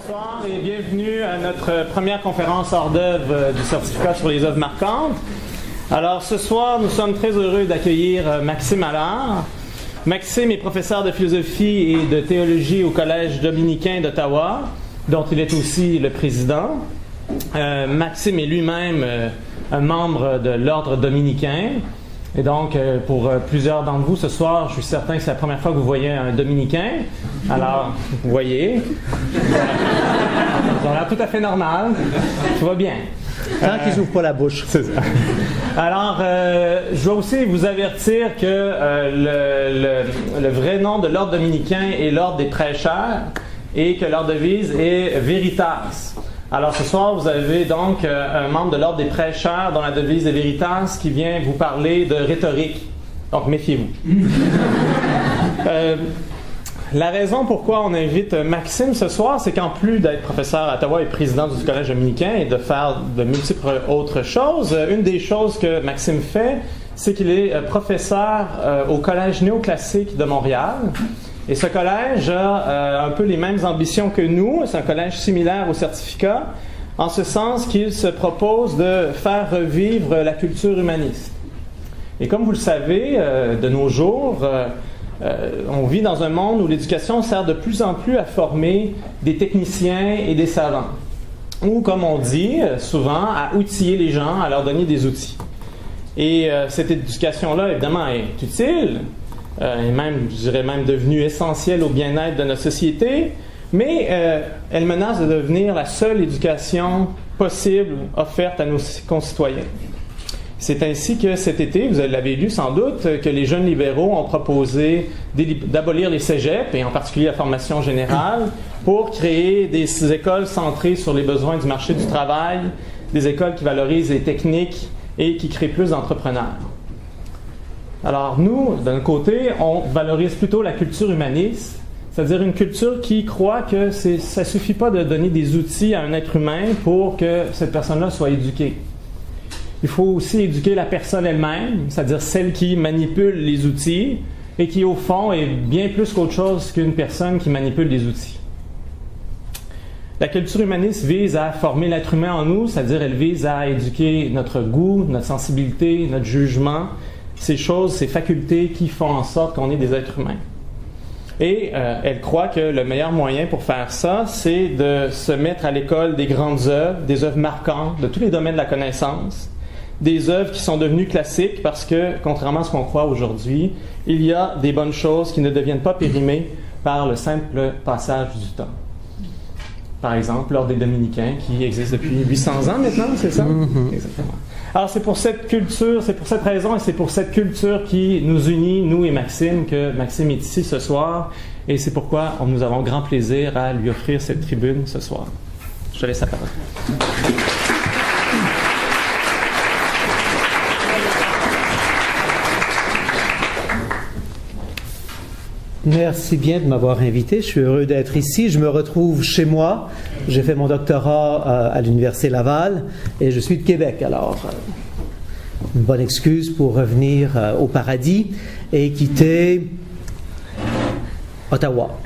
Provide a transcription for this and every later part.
Bonsoir et bienvenue à notre première conférence hors d'œuvre du certificat sur les œuvres marquantes. Alors ce soir, nous sommes très heureux d'accueillir Maxime Allard. Maxime est professeur de philosophie et de théologie au Collège dominicain d'Ottawa, dont il est aussi le président. Maxime est lui-même un membre de l'ordre dominicain. Et donc, pour plusieurs d'entre vous ce soir, je suis certain que c'est la première fois que vous voyez un dominicain. Alors, vous voyez, ils ont l'air tout à fait normal. Tout va bien. Tant qu'ils n'ouvrent pas la bouche. C'est ça. Alors, je dois aussi vous avertir que le vrai nom de l'ordre dominicain est l'ordre des prêcheurs et que leur devise est Veritas. Alors ce soir, vous avez donc un membre de l'ordre des prêcheurs dont la devise est Veritas qui vient vous parler de rhétorique. Donc méfiez-vous. La raison pourquoi on invite Maxime ce soir, c'est qu'en plus d'être professeur à Ottawa et président du Collège dominicain et de faire de multiples autres choses, une des choses que Maxime fait, c'est qu'il est professeur au Collège néoclassique de Montréal. Et ce collège a un peu les mêmes ambitions que nous. C'est un collège similaire au certificat, en ce sens qu'il se propose de faire revivre la culture humaniste. Et comme vous le savez, de nos jours, on vit dans un monde où l'éducation sert de plus en plus à former des techniciens et des savants. Ou, comme on dit souvent, à outiller les gens, à leur donner des outils. Et cette éducation-là, évidemment, est utile, et même, je dirais même devenue essentielle au bien-être de notre société, mais elle menace de devenir la seule éducation possible offerte à nos concitoyens. C'est ainsi que cet été, vous l'avez lu sans doute, que les jeunes libéraux ont proposé d'abolir les cégeps, et en particulier la formation générale, pour créer des écoles centrées sur les besoins du marché du travail, des écoles qui valorisent les techniques et qui créent plus d'entrepreneurs. Alors nous, d'un côté, on valorise plutôt la culture humaniste, c'est-à-dire une culture qui croit que ça ne suffit pas de donner des outils à un être humain pour que cette personne-là soit éduquée. Il faut aussi éduquer la personne elle-même, c'est-à-dire celle qui manipule les outils et qui, au fond, est bien plus qu'autre chose qu'une personne qui manipule des outils. La culture humaniste vise à former l'être humain en nous, c'est-à-dire elle vise à éduquer notre goût, notre sensibilité, notre jugement, ces choses, ces facultés qui font en sorte qu'on est des êtres humains. Et elle croit que le meilleur moyen pour faire ça, c'est de se mettre à l'école des grandes œuvres, des œuvres marquantes de tous les domaines de la connaissance, des œuvres qui sont devenues classiques parce que, contrairement à ce qu'on croit aujourd'hui, il y a des bonnes choses qui ne deviennent pas périmées par le simple passage du temps. Par exemple, l'ordre des Dominicains qui existe depuis 800 ans maintenant, c'est ça? Mm-hmm. Exactement. Alors c'est pour cette culture, c'est pour cette raison et c'est pour cette culture qui nous unit, nous et Maxime, que Maxime est ici ce soir. Et c'est pourquoi nous avons grand plaisir à lui offrir cette tribune ce soir. Je te laisse la parole. Merci bien de m'avoir invité. Je suis heureux d'être ici. Je me retrouve chez moi. J'ai fait mon doctorat à l'Université Laval et je suis de Québec. Alors, une bonne excuse pour revenir au paradis et quitter Ottawa.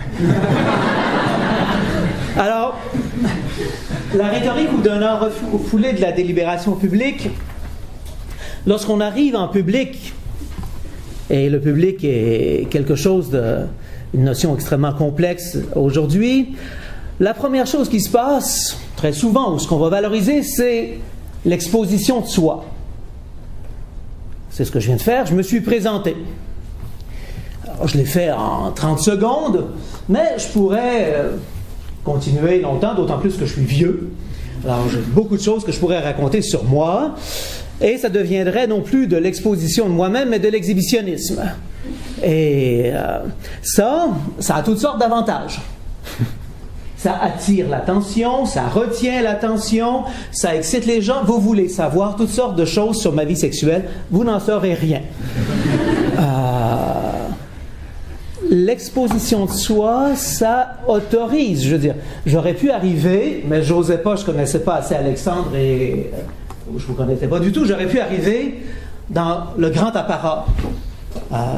Alors, la rhétorique vous donne un refoulé de la délibération publique. Lorsqu'on arrive en public, et le public est quelque chose une notion extrêmement complexe aujourd'hui. La première chose qui se passe, très souvent, ou ce qu'on va valoriser, c'est l'exposition de soi. C'est ce que je viens de faire. Je me suis présenté. Alors, je l'ai fait en 30 secondes, mais je pourrais continuer longtemps, d'autant plus que je suis vieux. Alors, j'ai beaucoup de choses que je pourrais raconter sur moi. Et ça deviendrait non plus de l'exposition de moi-même, mais de l'exhibitionnisme. Et ça a toutes sortes d'avantages. Ça attire l'attention, ça retient l'attention, ça excite les gens. Vous voulez savoir toutes sortes de choses sur ma vie sexuelle, vous n'en saurez rien. L'exposition de soi, ça autorise. Je veux dire, j'aurais pu arriver, mais je n'osais pas, je ne connaissais pas assez Alexandre et... je ne vous connaissais pas du tout, j'aurais pu arriver dans le grand apparat.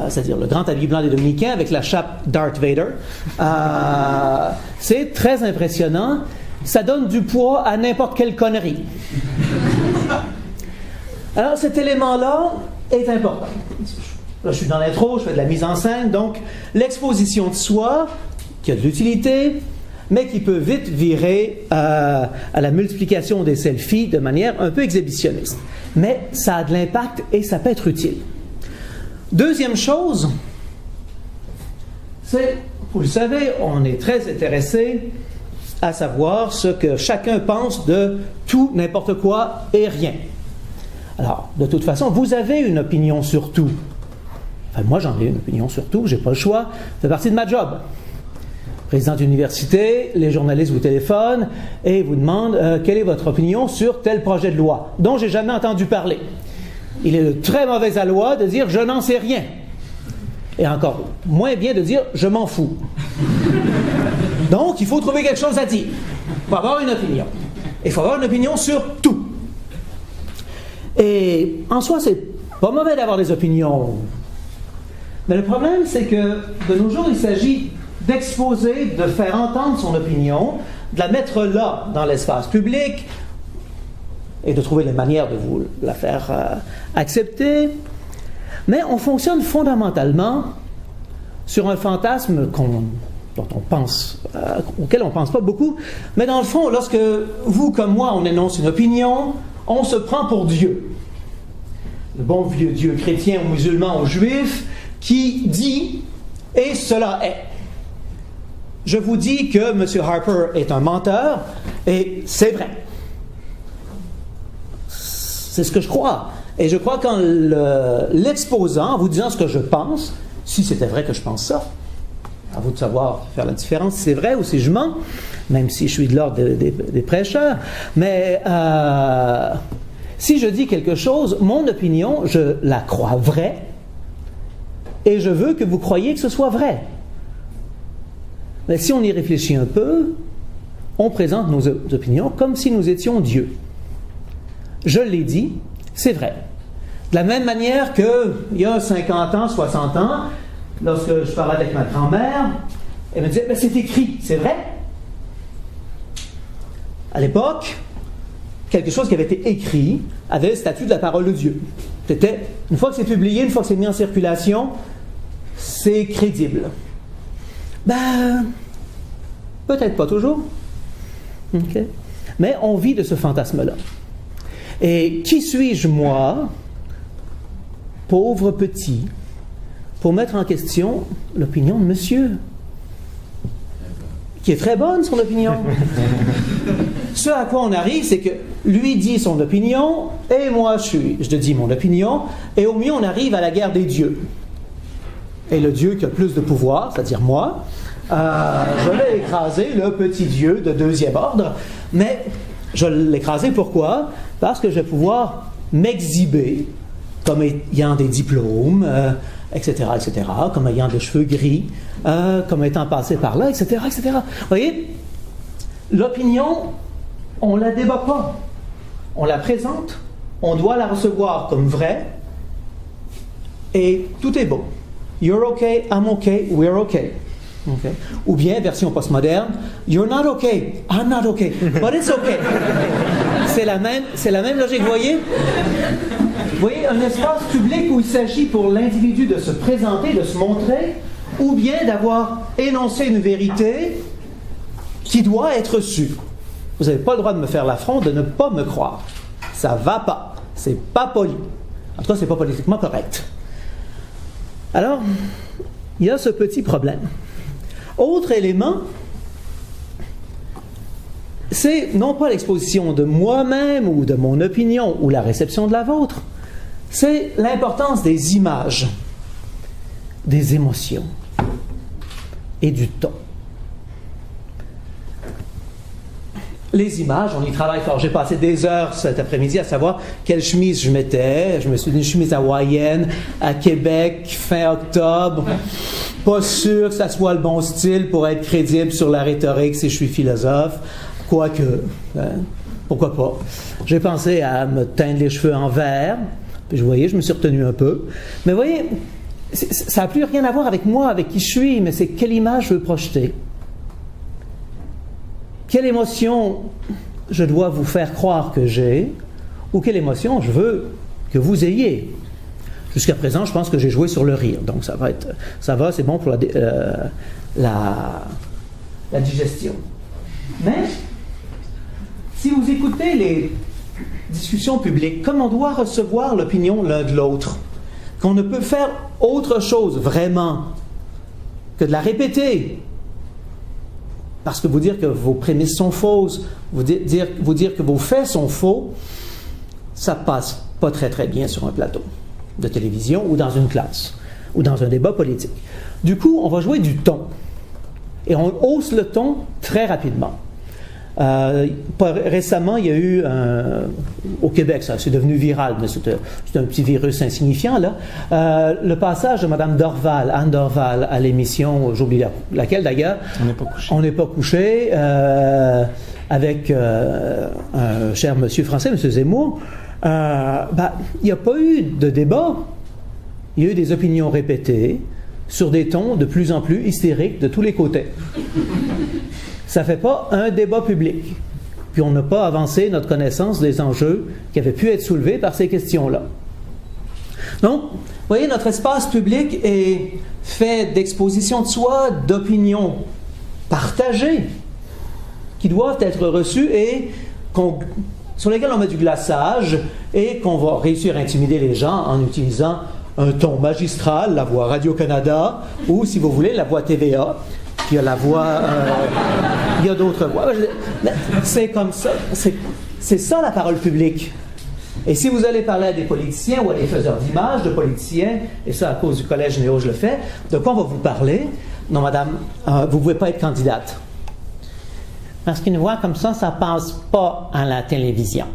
c'est-à-dire le grand habit blanc des Dominicains avec la chape Darth Vader. C'est très impressionnant. Ça donne du poids à n'importe quelle connerie. Alors cet élément-là est important. Là, je suis dans l'intro, je fais de la mise en scène, donc l'exposition de soi, qui a de l'utilité, mais qui peut vite virer à la multiplication des selfies de manière un peu exhibitionniste. Mais ça a de l'impact et ça peut être utile. Deuxième chose, c'est, vous le savez, on est très intéressé à savoir ce que chacun pense de tout, n'importe quoi et rien. Alors, de toute façon, vous avez une opinion sur tout. Enfin, moi, j'en ai une opinion sur tout, j'ai pas le choix, ça fait partie de ma job. Président d'université, les journalistes vous téléphonent et vous demandent quelle est votre opinion sur tel projet de loi dont j'ai jamais entendu parler. Il est de très mauvais aloi de dire je n'en sais rien. Et encore moins bien de dire je m'en fous. Donc, il faut trouver quelque chose à dire. Il faut avoir une opinion. Il faut avoir une opinion sur tout. Et en soi, c'est pas mauvais d'avoir des opinions. Mais le problème, c'est que de nos jours, il s'agit d'exposer, de faire entendre son opinion, de la mettre là, dans l'espace public, et de trouver les manières de vous la faire accepter. Mais on fonctionne fondamentalement sur un fantasme dont on pense, auquel on ne pense pas beaucoup. Mais dans le fond, lorsque vous, comme moi, on énonce une opinion, on se prend pour Dieu. Le bon vieux Dieu chrétien ou musulman ou juif qui dit « et cela est ». Je vous dis que M. Harper est un menteur, et c'est vrai. C'est ce que je crois. Et je crois qu'en l'exposant, en vous disant ce que je pense, si c'était vrai que je pense ça, à vous de savoir faire la différence si c'est vrai ou si je mens, même si je suis de l'ordre des prêcheurs. Mais si je dis quelque chose, mon opinion, je la crois vraie, et je veux que vous croyiez que ce soit vrai. Mais si on y réfléchit un peu, on présente nos opinions comme si nous étions Dieu. Je l'ai dit, c'est vrai. De la même manière qu'il y a 50 ans, 60 ans, lorsque je parlais avec ma grand-mère, elle me disait « c'est écrit, c'est vrai ». À l'époque, quelque chose qui avait été écrit avait le statut de la parole de Dieu. C'était, une fois que c'est publié, une fois que c'est mis en circulation, c'est crédible. Ben, peut-être pas toujours. Okay. Mais on vit de ce fantasme-là. Et qui suis-je, moi, pauvre petit, pour mettre en question l'opinion de monsieur, qui est très bonne, son opinion. Ce à quoi on arrive, c'est que lui dit son opinion, et moi je dis mon opinion, et au mieux on arrive à la guerre des dieux. Et le Dieu qui a plus de pouvoir, c'est-à-dire moi, je l'ai écrasé, le petit Dieu de deuxième ordre, mais je l'ai écrasé pourquoi? Parce que je vais pouvoir m'exhiber comme ayant des diplômes, etc., comme ayant des cheveux gris, comme étant passé par là, etc., etc. Vous voyez, l'opinion, on ne la débat pas. On la présente, on doit la recevoir comme vraie, et tout est beau. You're okay, I'm okay, we're okay. Okay. Ou bien, version postmoderne, you're not okay, I'm not okay, but it's okay. C'est la même logique, vous voyez? Vous voyez, un espace public où il s'agit pour l'individu de se présenter, de se montrer, ou bien d'avoir énoncé une vérité qui doit être su. Vous n'avez pas le droit de me faire l'affront de ne pas me croire. Ça ne va pas. C'est pas poli. En tout cas, c'est pas politiquement correct. Alors, il y a ce petit problème. Autre élément, c'est non pas l'exposition de moi-même ou de mon opinion ou la réception de la vôtre, c'est l'importance des images, des émotions et du ton. Les images, on y travaille fort. J'ai passé des heures cet après-midi à savoir quelle chemise je mettais. Je me suis dit une chemise hawaïenne à Québec, fin octobre. Pas sûr que ça soit le bon style pour être crédible sur la rhétorique si je suis philosophe. Quoique, pourquoi pas. J'ai pensé à me teindre les cheveux en vert. Puis vous voyez, je me suis retenu un peu. Mais vous voyez, ça n'a plus rien à voir avec moi, avec qui je suis, mais c'est quelle image je veux projeter. Quelle émotion je dois vous faire croire que j'ai, ou quelle émotion je veux que vous ayez. Jusqu'à présent, je pense que j'ai joué sur le rire, donc ça va, c'est bon pour la digestion. Mais, si vous écoutez les discussions publiques, comme on doit recevoir l'opinion l'un de l'autre, qu'on ne peut faire autre chose vraiment que de la répéter, parce que vous dire que vos prémices sont fausses, vous dire que vos faits sont faux, ça passe pas très très bien sur un plateau de télévision ou dans une classe ou dans un débat politique. Du coup, on va jouer du ton et on hausse le ton très rapidement. Récemment, il y a eu au Québec, ça c'est devenu viral, mais c'est un petit virus insignifiant là. Le passage de Mme Dorval, Anne Dorval, à l'émission, j'oublie laquelle d'ailleurs. On n'est pas couché. Avec un cher monsieur français, monsieur Zemmour. Il n'y a pas eu de débat. Il y a eu des opinions répétées sur des tons de plus en plus hystériques de tous les côtés. Ça ne fait pas un débat public. Puis on n'a pas avancé notre connaissance des enjeux qui avaient pu être soulevés par ces questions-là. Donc, vous voyez, notre espace public est fait d'expositions de soi, d'opinions partagées, qui doivent être reçues et sur lesquelles on met du glaçage et qu'on va réussir à intimider les gens en utilisant un ton magistral, la voix Radio-Canada, ou, si vous voulez, la voix TVA. Il y a la voix... il y a d'autres voix. C'est comme ça. C'est ça la parole publique. Et si vous allez parler à des politiciens ou à des faiseurs d'images de politiciens, et ça à cause du Collège Néo, je le fais, de quoi on va vous parler? Non, madame, vous ne pouvez pas être candidate. Parce qu'une voix comme ça ne passe pas à la télévision.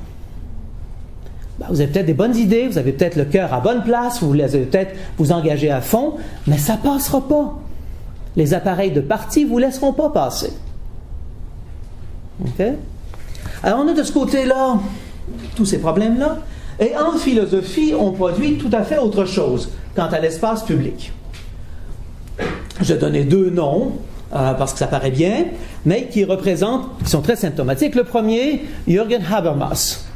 Vous avez peut-être des bonnes idées, vous avez peut-être le cœur à bonne place, vous allez peut-être vous engager à fond, mais ça ne passera pas. Les appareils de parti ne vous laisseront pas passer. OK? Alors, on a de ce côté-là tous ces problèmes-là, et en philosophie, on produit tout à fait autre chose quant à l'espace public. Je vais donner deux noms, parce que ça paraît bien, mais qui sont très symptomatiques. Le premier, Jürgen Habermas,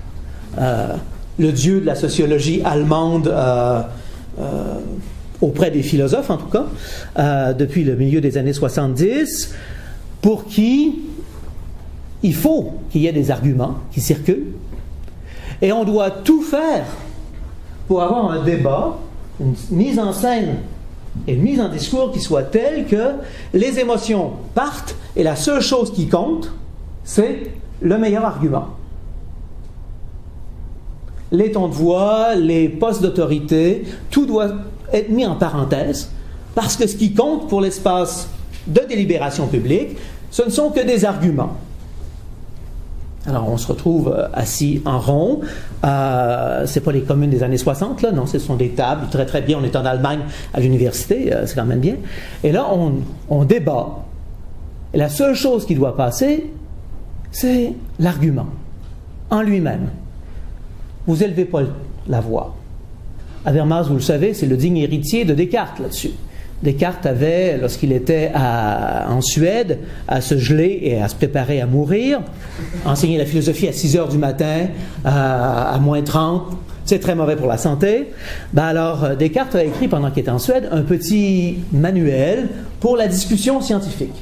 le dieu de la sociologie allemande, auprès des philosophes en tout cas, depuis le milieu des années 70, pour qui il faut qu'il y ait des arguments qui circulent, et on doit tout faire pour avoir un débat, une mise en scène et une mise en discours qui soit telle que les émotions partent et la seule chose qui compte, c'est le meilleur argument. Les tons de voix, les postes d'autorité, tout doit être mis en parenthèse parce que ce qui compte pour l'espace de délibération publique, ce ne sont que des arguments. Alors, on se retrouve assis en rond. C'est pas les communes des années 60, là, non, ce sont des tables, très très bien. On est en Allemagne à l'université, c'est quand même bien. Et là, on débat. Et la seule chose qui doit passer, c'est l'argument, en lui-même. Vous élevez pas la voix. Habermas, vous le savez, c'est le digne héritier de Descartes là-dessus. Descartes avait, lorsqu'il était en Suède, à se geler et à se préparer à mourir, enseigner la philosophie à 6 heures du matin, à moins 30, c'est très mauvais pour la santé. Alors, Descartes a écrit, pendant qu'il était en Suède, un petit manuel pour la discussion scientifique.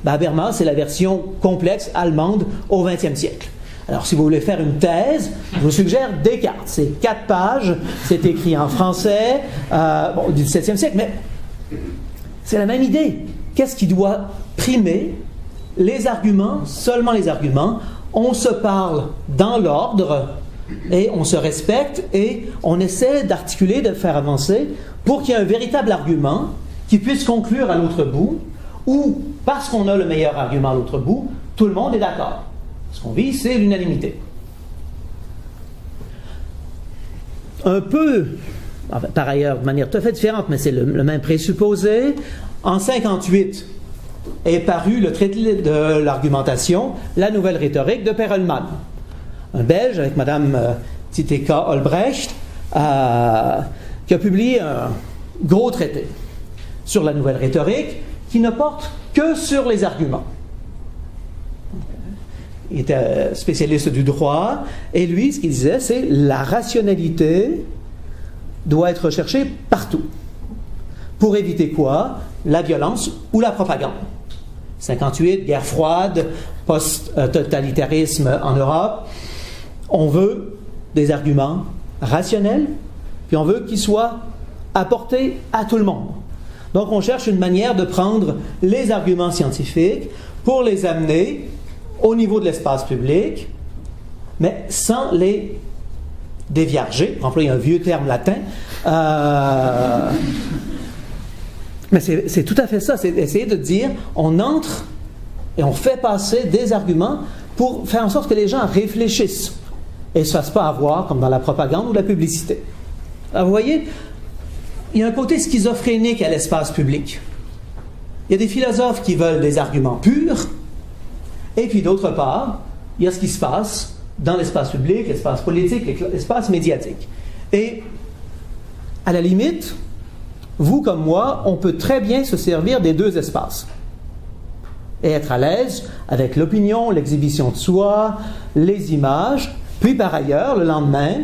Habermas, c'est la version complexe allemande au XXe siècle. Alors, si vous voulez faire une thèse, je vous suggère Descartes. C'est 4 pages, c'est écrit en français, au XVIIe siècle, mais c'est la même idée. Qu'est-ce qui doit primer? Les arguments, seulement les arguments. On se parle dans l'ordre et on se respecte et on essaie d'articuler, de faire avancer pour qu'il y ait un véritable argument qui puisse conclure à l'autre bout ou, parce qu'on a le meilleur argument à l'autre bout, tout le monde est d'accord. Ce qu'on vit, c'est l'unanimité. Un peu... par ailleurs, de manière tout à fait différente, mais c'est le même présupposé. En 1958 est paru le traité de l'argumentation, la nouvelle rhétorique de Perelman. Un Belge avec Mme Titeka Olbrecht, qui a publié gros traité sur la nouvelle rhétorique qui ne porte que sur les arguments. Il était spécialiste du droit, et lui, ce qu'il disait, c'est la rationalité doit être recherchée partout. Pour éviter quoi? La violence ou la propagande. 58, guerre froide, post-totalitarisme en Europe. On veut des arguments rationnels, puis on veut qu'ils soient apportés à tout le monde. Donc on cherche une manière de prendre les arguments scientifiques pour les amener au niveau de l'espace public, mais sans les déviarger, pour employer un vieux terme latin. Mais c'est tout à fait ça, c'est essayer de dire, on entre et on fait passer des arguments pour faire en sorte que les gens réfléchissent et ne se fassent pas avoir comme dans la propagande ou la publicité. Alors vous voyez, il y a un côté schizophrénique à l'espace public. Il y a des philosophes qui veulent des arguments purs, et puis d'autre part, il y a ce qui se passe dans l'espace public, l'espace politique, l'espace médiatique. Et à la limite, vous comme moi, on peut très bien se servir des deux espaces et être à l'aise avec l'opinion, l'exhibition de soi, les images, puis par ailleurs, le lendemain,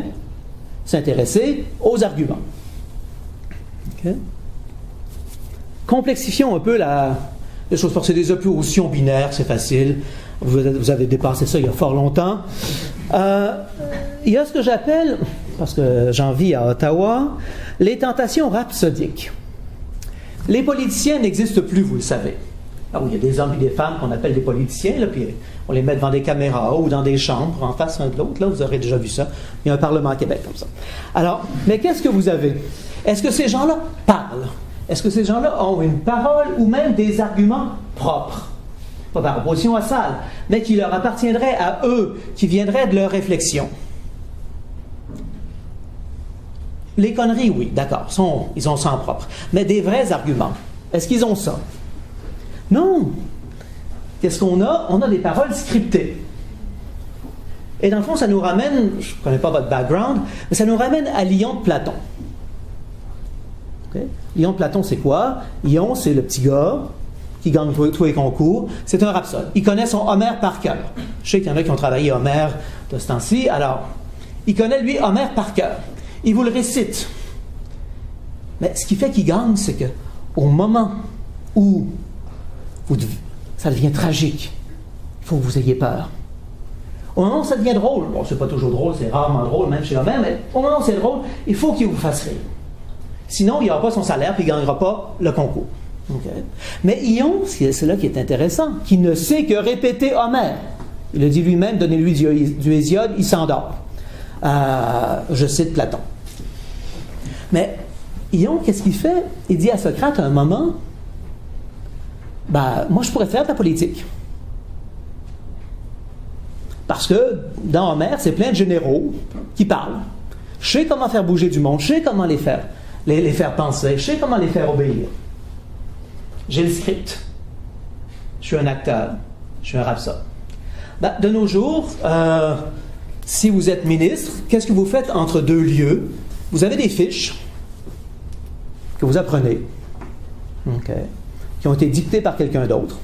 s'intéresser aux arguments. Okay. Complexifions un peu les choses, parce que c'est des oppositions binaires, c'est facile. Vous avez dépassé ça il y a fort longtemps. Il y a ce que j'appelle, parce que j'en vis à Ottawa, les tentations rhapsodiques. Les politiciens n'existent plus, vous le savez. Alors, il y a des hommes et des femmes qu'on appelle des politiciens, là, puis on les met devant des caméras ou dans des chambres, en face l'un de l'autre. Là, vous aurez déjà vu ça. Il y a un Parlement à Québec comme ça. Alors, mais qu'est-ce que vous avez? Est-ce que ces gens-là parlent? Est-ce que ces gens-là ont une parole ou même des arguments propres? Pas par opposition à ça, mais qui leur appartiendraient à eux, qui viendraient de leur réflexion. Les conneries, oui, d'accord, ils ont ça en propre. Mais des vrais arguments, est-ce qu'ils ont ça? Non. Qu'est-ce qu'on a? On a des paroles scriptées. Et dans le fond, ça nous ramène, je ne connais pas votre background, mais ça nous ramène à Ion de Platon. Okay? Ion de Platon, c'est quoi? Ion, c'est le petit gars qui gagne tous les concours. C'est un rhapsode. Il connaît son Homère par cœur. Je sais qu'il y en a qui ont travaillé Homère de ce temps-ci. Alors, il connaît, lui, Homère par cœur. Il vous le récite. Mais ce qui fait qu'il gagne, c'est que au moment où ça devient tragique, il faut que vous ayez peur. Au moment où ça devient drôle, bon, c'est pas toujours drôle, c'est rarement drôle, même chez Homère, mais au moment où c'est drôle, il faut qu'il vous fasse rire. Sinon, il n'aura pas son salaire, puis il ne gagnera pas le concours. Okay. Mais Ion, c'est là qui est intéressant, qui ne sait que répéter Homère. Il le dit lui-même, donnez-lui du Hésiode, il s'endort. Je cite Platon. Mais Ion, qu'est-ce qu'il fait? Il dit à Socrate à un moment, moi je pourrais faire de la politique. Parce que dans Homère, c'est plein de généraux qui parlent. Je sais comment faire bouger du monde, je sais comment les faire penser, je sais comment les faire obéir. J'ai le script. Je suis un acteur. Je suis un rhapsode. De nos jours, si vous êtes ministre, qu'est-ce que vous faites entre deux lieux? Vous avez des fiches que vous apprenez, qui ont été dictées par quelqu'un d'autre.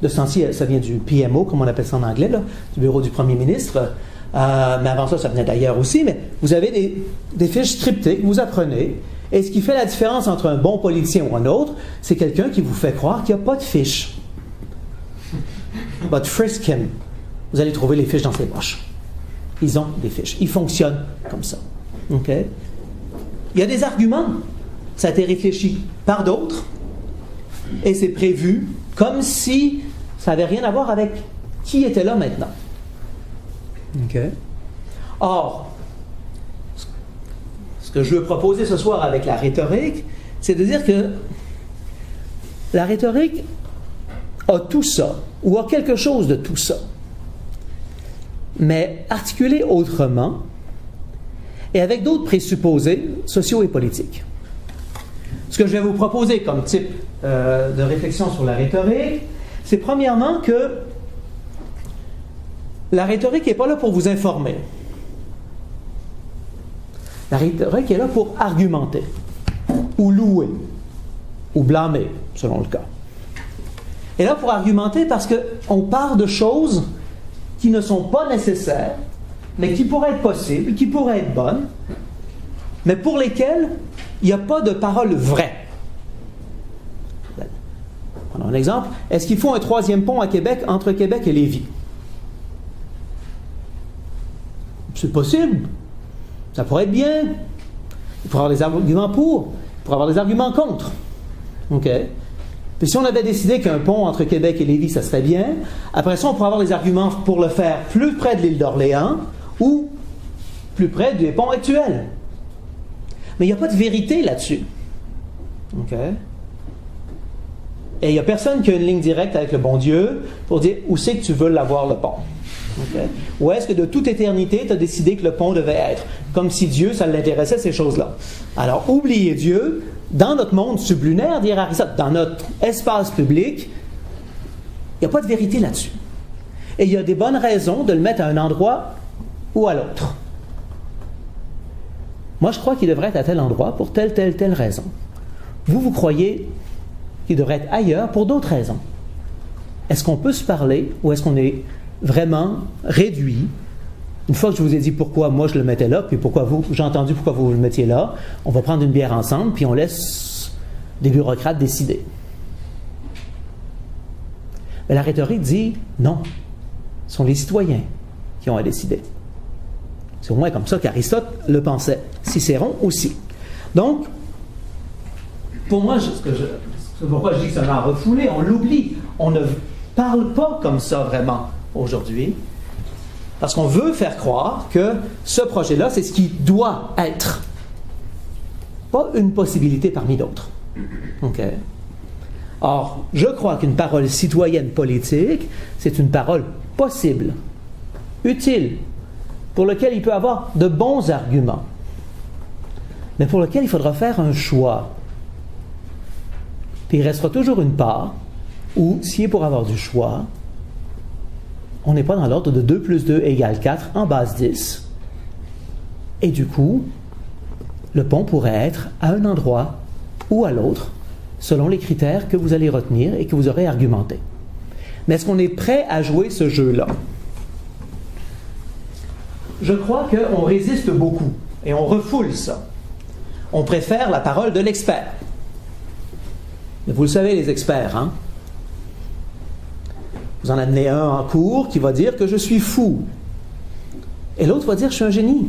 De ce temps-ci, ça vient du PMO, comme on appelle ça en anglais, là, du bureau du premier ministre. Mais avant ça venait d'ailleurs aussi. Mais vous avez des fiches scriptées que vous apprenez. Et ce qui fait la différence entre un bon politicien ou un autre, c'est quelqu'un qui vous fait croire qu'il n'y a pas de fiches. But frisk him. Vous allez trouver les fiches dans ses poches. Ils ont des fiches. Ils fonctionnent comme ça. Okay? Il y a des arguments. Ça a été réfléchi par d'autres. Et c'est prévu comme si ça n'avait rien à voir avec qui était là maintenant. Okay. Or, ce que je veux proposer ce soir avec la rhétorique, c'est de dire que la rhétorique a tout ça, ou a quelque chose de tout ça, mais articulé autrement et avec d'autres présupposés sociaux et politiques. Ce que je vais vous proposer comme type de réflexion sur la rhétorique, c'est premièrement que la rhétorique n'est pas là pour vous informer. La rhétorique est là pour argumenter. ou louer, ou blâmer, selon le cas. Et là, pour argumenter, parce qu'on part de choses qui ne sont pas nécessaires, mais qui pourraient être possibles, qui pourraient être bonnes, mais pour lesquelles il n'y a pas de parole vraie. Prenons un exemple. Est-ce qu'il faut un 3e pont à Québec entre Québec et Lévis? C'est possible. Ça pourrait être bien. Il pourrait y avoir des arguments pour, il pourrait y avoir des arguments contre. OK? Puis si on avait décidé qu'un pont entre Québec et Lévis, ça serait bien, après ça, on pourrait avoir des arguments pour le faire plus près de l'île d'Orléans ou plus près des ponts actuels. Mais il n'y a pas de vérité là-dessus. OK? Et il n'y a personne qui a une ligne directe avec le bon Dieu pour dire où c'est que tu veux l'avoir, le pont. Okay? Ou est-ce que de toute éternité, tu as décidé que le pont devait être? Comme si Dieu, ça l'intéressait, ces choses-là. Alors, oubliez Dieu. Dans notre monde sublunaire, dire Aristote, dans notre espace public, il n'y a pas de vérité là-dessus. Et il y a des bonnes raisons de le mettre à un endroit ou à l'autre. Moi, je crois qu'il devrait être à tel endroit pour telle raison. Vous croyez qu'il devrait être ailleurs pour d'autres raisons. Est-ce qu'on peut se parler ou est-ce qu'on est vraiment réduit? Une fois que je vous ai dit pourquoi moi je le mettais là, puis pourquoi j'ai entendu pourquoi vous le mettiez là, on va prendre une bière ensemble, puis on laisse des bureaucrates décider. Mais la rhétorique dit non. Ce sont les citoyens qui ont à décider. C'est au moins comme ça qu'Aristote le pensait. Cicéron aussi. Donc, pour moi, c'est pourquoi je dis que c'est un art refoulé, on l'oublie. On ne parle pas comme ça vraiment aujourd'hui, parce qu'on veut faire croire que ce projet-là, c'est ce qui doit être. Pas une possibilité parmi d'autres. OK? Or, je crois qu'une parole citoyenne politique, c'est une parole possible, utile, pour laquelle il peut y avoir de bons arguments, mais pour lequel il faudra faire un choix. Puis il restera toujours une part où, s'il est pour avoir du choix, on n'est pas dans l'ordre de 2 plus 2 égale 4 en base 10. Et du coup, le pont pourrait être à un endroit ou à l'autre, selon les critères que vous allez retenir et que vous aurez argumentés. Mais est-ce qu'on est prêt à jouer ce jeu-là? Je crois qu'on résiste beaucoup et on refoule ça. On préfère la parole de l'expert. Mais vous le savez, les experts, hein? Vous en amenez un en cours qui va dire que je suis fou. Et l'autre va dire que je suis un génie.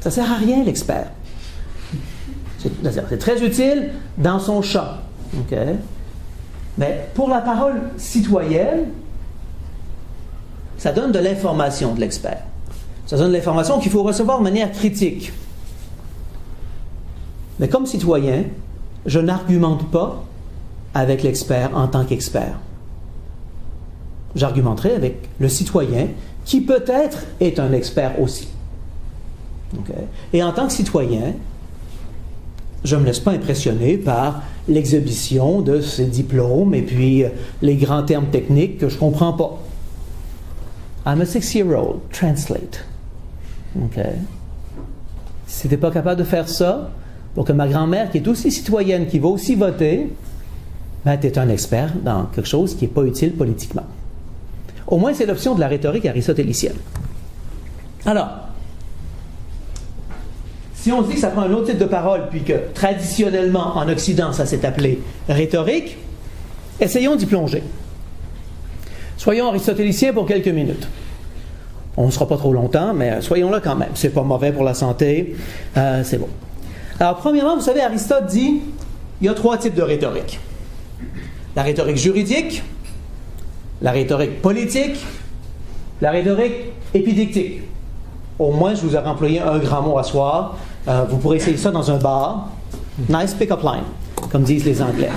Ça ne sert à rien, l'expert. C'est très utile dans son champ. Okay? Mais pour la parole citoyenne, ça donne de l'information de l'expert. Ça donne de l'information qu'il faut recevoir de manière critique. Mais comme citoyen, je n'argumente pas avec l'expert en tant qu'expert. J'argumenterai avec le citoyen qui peut-être est un expert aussi. Okay? Et en tant que citoyen, je ne me laisse pas impressionner par l'exhibition de ces diplômes et puis les grands termes techniques que je ne comprends pas. I'm a 6-year-old. Translate. Okay? Si tu n'es pas capable de faire ça, pour que ma grand-mère, qui est aussi citoyenne, qui va aussi voter, ben, tu es un expert dans quelque chose qui n'est pas utile politiquement. Au moins, c'est l'option de la rhétorique aristotélicienne. Alors, si on dit que ça prend un autre type de parole, puis que traditionnellement, en Occident, ça s'est appelé rhétorique, essayons d'y plonger. Soyons aristotéliciens pour quelques minutes. On ne sera pas trop longtemps, mais soyons là quand même. C'est pas mauvais pour la santé, c'est bon. Alors, premièrement, vous savez, Aristote dit il y a 3 types de rhétorique. La rhétorique juridique, la rhétorique politique, la rhétorique épidictique. Au moins, je vous ai employé un grand mot à soir. Vous pourrez essayer ça dans un bar. Nice pick-up line, comme disent les Anglais.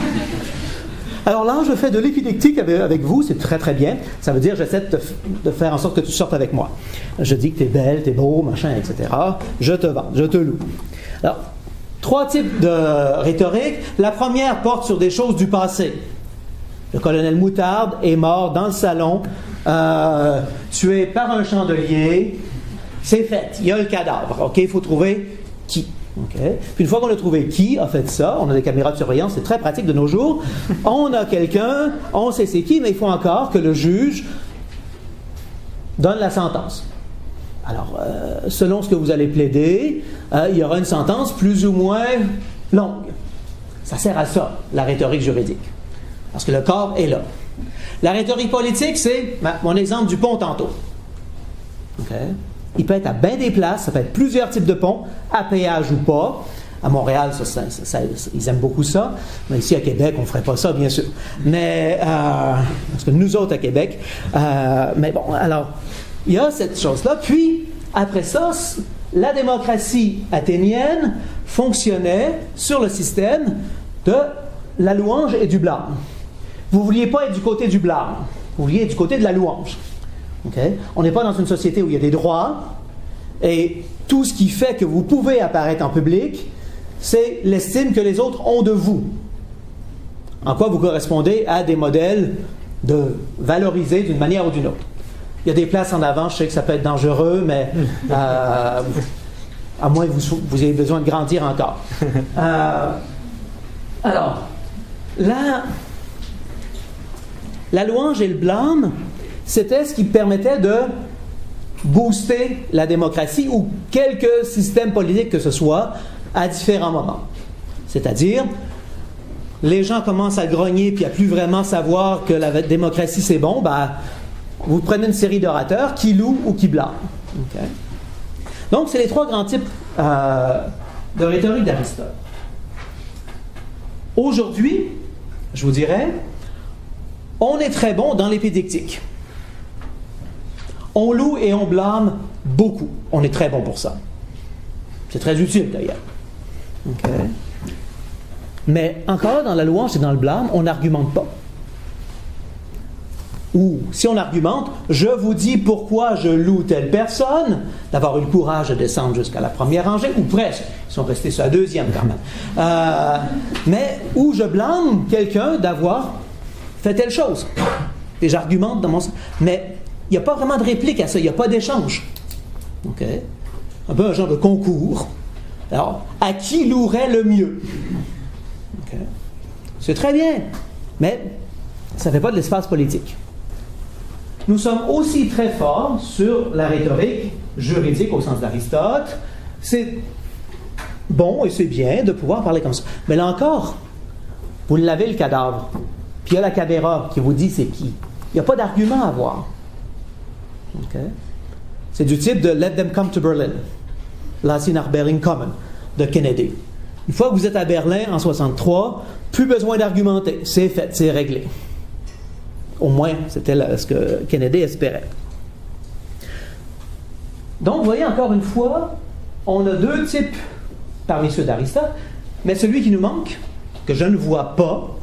Alors là, je fais de l'épidictique avec vous, c'est très très bien. Ça veut dire j'essaie de faire en sorte que tu sortes avec moi. Je dis que tu es belle, tu es beau, machin, etc. Je te vends, je te loue. Alors, 3 types de rhétorique. La première porte sur des choses du passé. Le colonel Moutarde est mort dans le salon, tué par un chandelier. C'est fait, il y a le cadavre. OK, il faut trouver qui. Okay. Puis une fois qu'on a trouvé qui a fait ça, on a des caméras de surveillance, c'est très pratique de nos jours, on a quelqu'un, on sait c'est qui, mais il faut encore que le juge donne la sentence. Alors, selon ce que vous allez plaider, il y aura une sentence plus ou moins longue. Ça sert à ça, la rhétorique juridique. Parce que le corps est là. La rhétorique politique, c'est mon exemple du pont tantôt. Okay. Il peut être à bien des places, ça peut être plusieurs types de ponts, à péage ou pas. À Montréal, ils aiment beaucoup ça. Mais ici, à Québec, on ne ferait pas ça, bien sûr. Mais, parce que nous autres, à Québec. Mais bon, alors, il y a cette chose-là. Puis, après ça, la démocratie athénienne fonctionnait sur le système de la louange et du blâme. Vous ne vouliez pas être du côté du blâme. Vous vouliez être du côté de la louange. Okay? On n'est pas dans une société où il y a des droits et tout ce qui fait que vous pouvez apparaître en public, c'est l'estime que les autres ont de vous. En quoi vous correspondez à des modèles de valoriser d'une manière ou d'une autre. Il y a des places en avant, je sais que ça peut être dangereux, mais à moins que vous ayez besoin de grandir encore. Alors, la louange et le blâme, c'était ce qui permettait de booster la démocratie ou quelque système politique que ce soit à différents moments. C'est-à-dire, les gens commencent à grogner puis à plus vraiment savoir que la démocratie c'est bon, vous prenez une série d'orateurs qui louent ou qui blâment. Okay. Donc, c'est les trois grands types de rhétorique d'Aristote. Aujourd'hui, je vous dirais, on est très bon dans l'épidictique. On loue et on blâme beaucoup. On est très bon pour ça. C'est très utile d'ailleurs. Okay. Mais encore dans la louange et dans le blâme, on n'argumente pas. Ou si on argumente, je vous dis pourquoi je loue telle personne, d'avoir eu le courage de descendre jusqu'à la première rangée, ou presque, ils sont restés sur la deuxième quand même. Mais où je blâme quelqu'un d'avoir fait telle chose. Et j'argumente dans mon sens. Mais il n'y a pas vraiment de réplique à ça, il n'y a pas d'échange. Okay. Un peu un genre de concours. Alors, à qui louerait le mieux? Okay. C'est très bien, mais ça ne fait pas de l'espace politique. Nous sommes aussi très forts sur la rhétorique juridique au sens d'Aristote. C'est bon et c'est bien de pouvoir parler comme ça. Mais là encore, vous lavez le cadavre, puis il y a la caméra qui vous dit c'est qui. Il n'y a pas d'argument à avoir. Okay. C'est du type de Let them come to Berlin, Lass sie nach Berlin kommen, de Kennedy. Une fois que vous êtes à Berlin en 1963, plus besoin d'argumenter. C'est fait, c'est réglé. Au moins, c'était ce que Kennedy espérait. Donc, vous voyez, encore une fois, on a deux types parmi ceux d'Aristote, mais celui qui nous manque, que je ne vois pas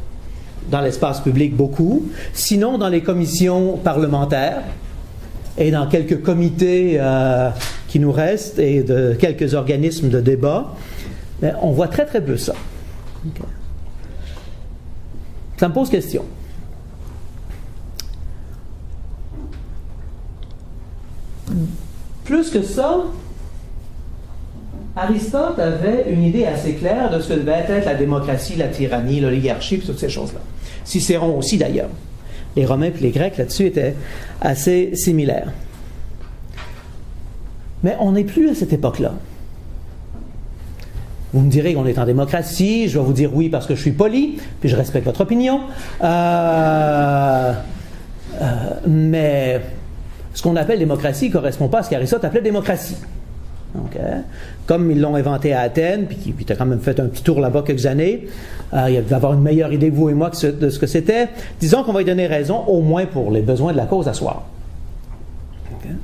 dans l'espace public beaucoup, sinon dans les commissions parlementaires et dans quelques comités qui nous restent et de quelques organismes de débat, mais on voit très très peu ça. Okay. Ça me pose question. Plus que ça, Aristote avait une idée assez claire de ce que devait être la démocratie, la tyrannie, l'oligarchie, puis toutes ces choses-là. Cicéron aussi, d'ailleurs. Les Romains et les Grecs, là-dessus, étaient assez similaires. Mais on n'est plus à cette époque-là. Vous me direz qu'on est en démocratie, je vais vous dire oui parce que je suis poli, puis je respecte votre opinion. Mais ce qu'on appelle démocratie ne correspond pas à ce qu'Aristote appelait démocratie. Okay. Comme ils l'ont inventé à Athènes, puis tu as quand même fait un petit tour là-bas quelques années, il va avoir une meilleure idée que vous et moi de ce que c'était. Disons qu'on va lui donner raison, au moins pour les besoins de la cause à soir. Okay.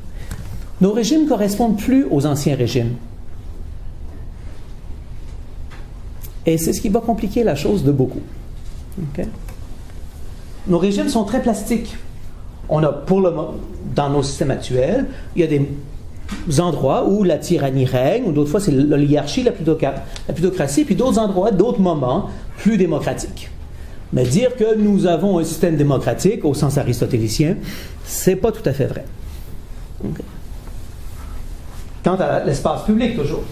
Nos régimes ne correspondent plus aux anciens régimes. Et c'est ce qui va compliquer la chose de beaucoup. Okay. Nos régimes sont très plastiques. On a, dans nos systèmes actuels, il y a des endroits où la tyrannie règne, ou d'autres fois c'est l'oligarchie, la plutocratie, puis d'autres endroits, d'autres moments plus démocratiques. Mais dire que nous avons un système démocratique au sens aristotélicien, c'est pas tout à fait vrai. Okay. Quant à l'espace public, toujours.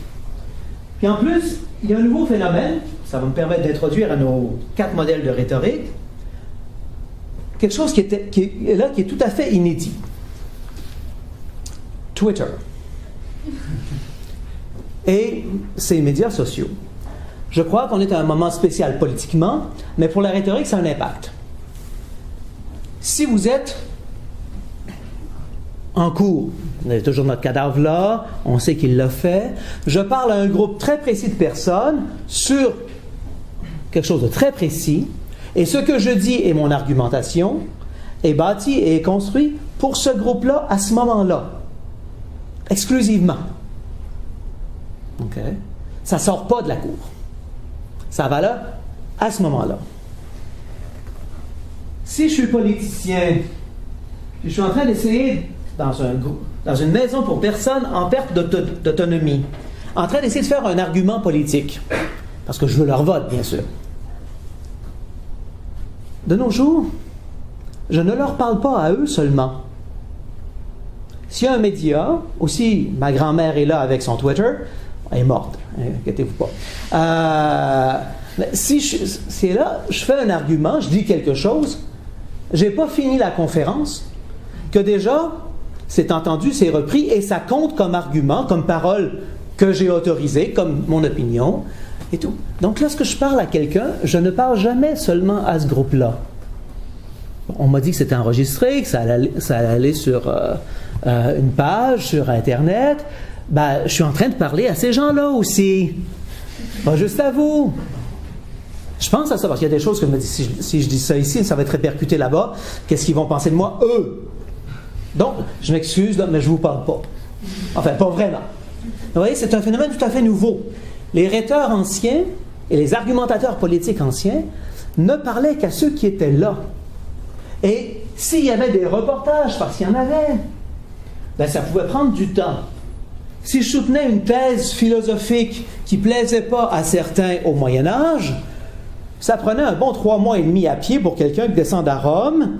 Puis en plus, il y a un nouveau phénomène, ça va me permettre d'introduire à nos 4 modèles de rhétorique, quelque chose qui est tout à fait inédit. Twitter. Et ces médias sociaux. Je crois qu'on est à un moment spécial politiquement, mais pour la rhétorique, ça a un impact. Si vous êtes en cours, vous avez toujours notre cadavre là, on sait qu'il l'a fait, je parle à un groupe très précis de personnes sur quelque chose de très précis, et ce que je dis et mon argumentation est bâti et est construit pour ce groupe-là à ce moment-là, exclusivement. Okay? Ça ne sort pas de la cour. Ça va là à ce moment-là. Si je suis politicien, je suis en train d'essayer, dans une maison pour personnes en perte d'autonomie, en train d'essayer de faire un argument politique, parce que je veux leur vote, bien sûr. De nos jours, je ne leur parle pas à eux seulement. S'il y a un média, aussi ma grand-mère est là avec son Twitter, elle est morte, inquiétez-vous pas. Si c'est là, je fais un argument, je dis quelque chose, j'ai pas fini la conférence, que déjà, c'est entendu, c'est repris, et ça compte comme argument, comme parole que j'ai autorisée, comme mon opinion, et tout. Donc lorsque je parle à quelqu'un, je ne parle jamais seulement à ce groupe-là. On m'a dit que c'était enregistré, que ça allait aller sur une page, sur Internet. Ben, je suis en train de parler à ces gens-là aussi. Pas juste à vous. Je pense à ça, parce qu'il y a des choses que je me dis, si je dis ça ici, ça va être répercuté là-bas. Qu'est-ce qu'ils vont penser de moi, eux? Donc, je m'excuse, là, mais je ne vous parle pas. Enfin, pas vraiment. Vous voyez, c'est un phénomène tout à fait nouveau. Les rhéteurs anciens et les argumentateurs politiques anciens ne parlaient qu'à ceux qui étaient là. Et s'il y avait des reportages, parce qu'il y en avait, ben ça pouvait prendre du temps. Si je soutenais une thèse philosophique qui ne plaisait pas à certains au Moyen Âge, ça prenait un bon 3 mois et demi à pied pour quelqu'un qui descende à Rome.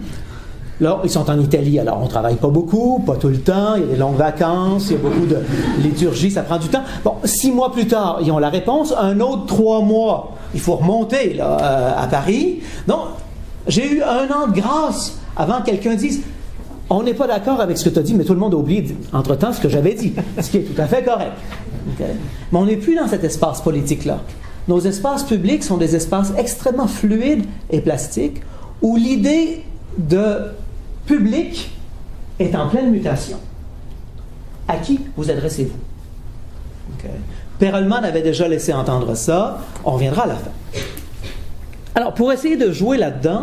Là, ils sont en Italie, alors on ne travaille pas beaucoup, pas tout le temps, il y a des longues vacances, il y a beaucoup de liturgie, ça prend du temps. Bon, 6 mois plus tard, ils ont la réponse, un autre 3 mois, il faut remonter là, à Paris. Donc, j'ai eu 1 an de grâce avant que quelqu'un dise « On n'est pas d'accord avec ce que tu as dit, mais tout le monde a oublié entre-temps ce que j'avais dit. » Ce qui est tout à fait correct. Okay? Mais on n'est plus dans cet espace politique-là. Nos espaces publics sont des espaces extrêmement fluides et plastiques où l'idée de public est en pleine mutation. À qui vous adressez-vous? Okay. Perelman avait déjà laissé entendre ça. On reviendra à la fin. Alors, pour essayer de jouer là-dedans,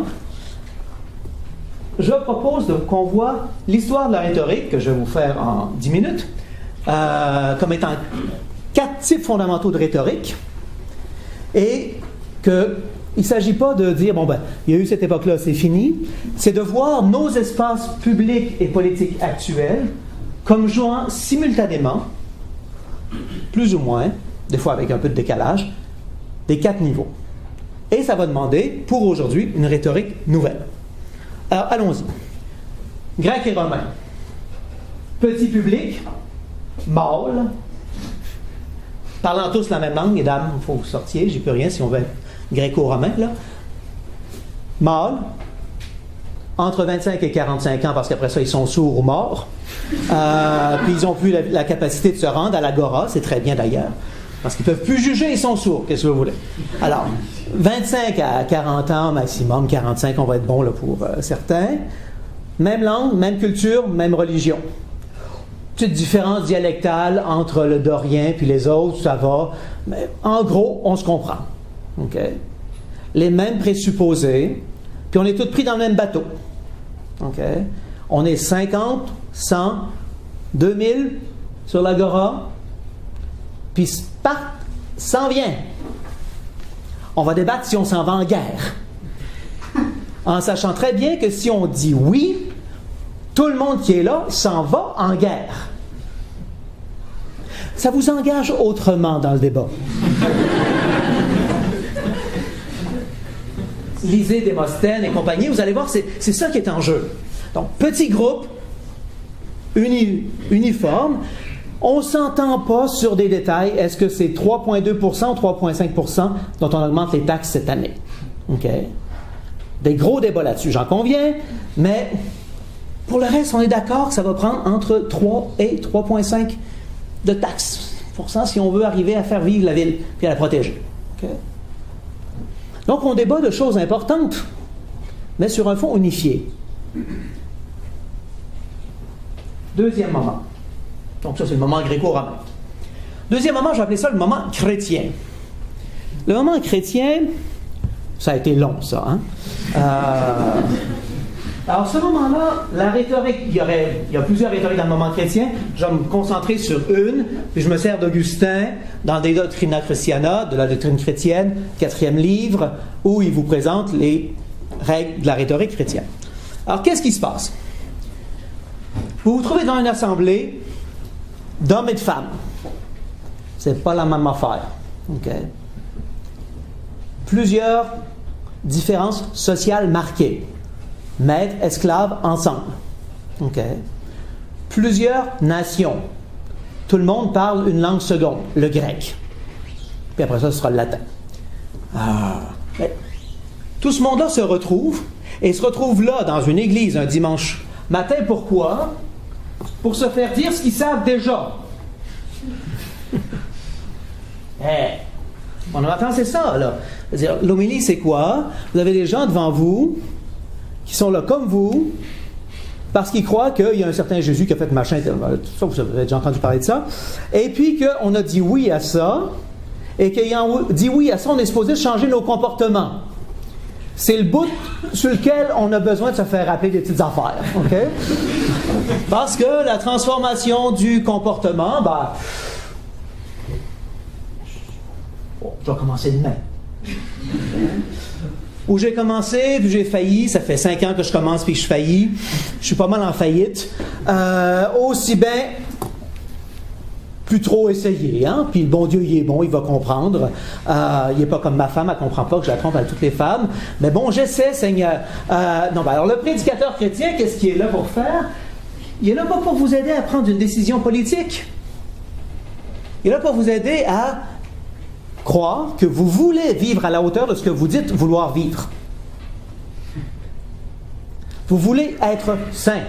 je propose qu'on voit l'histoire de la rhétorique, que je vais vous faire en 10 minutes, comme étant 4 types fondamentaux de rhétorique, et qu'il ne s'agit pas de dire, bon ben, il y a eu cette époque-là, c'est fini, c'est de voir nos espaces publics et politiques actuels comme jouant simultanément, plus ou moins, des fois avec un peu de décalage, des 4 niveaux. Et ça va demander, pour aujourd'hui, une rhétorique nouvelle. Alors, allons-y. Grec et romain. Petit public, mâle, parlant tous la même langue, mesdames, il faut que vous sortiez, j'y peux rien si on veut être gréco-romain, là. Mâle, entre 25 et 45 ans, parce qu'après ça, ils sont sourds ou morts. Puis ils n'ont plus la capacité de se rendre à l'agora, c'est très bien d'ailleurs. Parce qu'ils ne peuvent plus juger, ils sont sourds. Qu'est-ce que vous voulez? Alors, 25 à 40 ans maximum, 45, on va être bon là, pour certains. Même langue, même culture, même religion. Petite différence dialectale entre le dorien puis les autres, ça va. Mais en gros, on se comprend. Okay? Les mêmes présupposés, puis on est tous pris dans le même bateau. Okay? On est 50, 100, 2000 sur l'agora, puis Sparte s'en vient. On va débattre si on s'en va en guerre. En sachant très bien que si on dit oui, tout le monde qui est là s'en va en guerre. Ça vous engage autrement dans le débat. Lisez Démosthène et compagnie, vous allez voir, c'est ça qui est en jeu. Donc, petit groupe, uniforme, On ne s'entend pas sur des détails. Est-ce que c'est 3,2% ou 3,5% dont on augmente les taxes cette année? OK? Des gros débats là-dessus, j'en conviens, mais pour le reste, on est d'accord que ça va prendre entre 3 et 3,5 de taxes si on veut arriver à faire vivre la ville et à la protéger. Okay? Donc, on débat de choses importantes, mais sur un fond unifié. Deuxième moment. Donc, ça, c'est le moment gréco-romain. Deuxième moment, je vais appeler ça le moment chrétien. Le moment chrétien, ça a été long, ça. Hein? Alors, ce moment-là, la rhétorique, il y a plusieurs rhétoriques dans le moment chrétien. Je vais me concentrer sur une, puis je me sers d'Augustin dans des Doctrina Christiana, de la doctrine chrétienne, 4e livre, où il vous présente les règles de la rhétorique chrétienne. Alors, qu'est-ce qui se passe? Vous vous trouvez dans une assemblée d'hommes et de femmes. C'est pas la même affaire. OK? Plusieurs différences sociales marquées. Maîtres, esclaves, ensemble. OK? Plusieurs nations. Tout le monde parle une langue seconde, le grec. Puis après ça, ce sera le latin. Tout ce monde-là se retrouve, et se retrouve là, dans une église, un dimanche matin. Pourquoi? Pour se faire dire ce qu'ils savent déjà. On entend, c'est ça, là. C'est-à-dire, l'homélie, c'est quoi? Vous avez des gens devant vous qui sont là comme vous parce qu'ils croient qu'il y a un certain Jésus qui a fait machin, tout ça, vous avez déjà entendu parler de ça, et puis qu'on a dit oui à ça, et qu'ayant dit oui à ça, on est supposé changer nos comportements. C'est le bout sur lequel on a besoin de se faire rappeler des petites affaires. OK? Parce que la transformation du comportement, je vais commencer demain. Où j'ai commencé, puis j'ai failli, ça fait 5 ans que je commence puis que je faillis. Je suis pas mal en faillite. Aussi bien, plus trop essayer, hein? Puis le bon Dieu, il est bon, il va comprendre. Il n'est pas comme ma femme, elle ne comprend pas que je la trompe à toutes les femmes. Mais bon, j'essaie, Seigneur. Alors le prédicateur chrétien, qu'est-ce qu'il est là pour faire? Il est là pas pour vous aider à prendre une décision politique. Il est là pour vous aider à croire que vous voulez vivre à la hauteur de ce que vous dites vouloir vivre. Vous voulez être saint.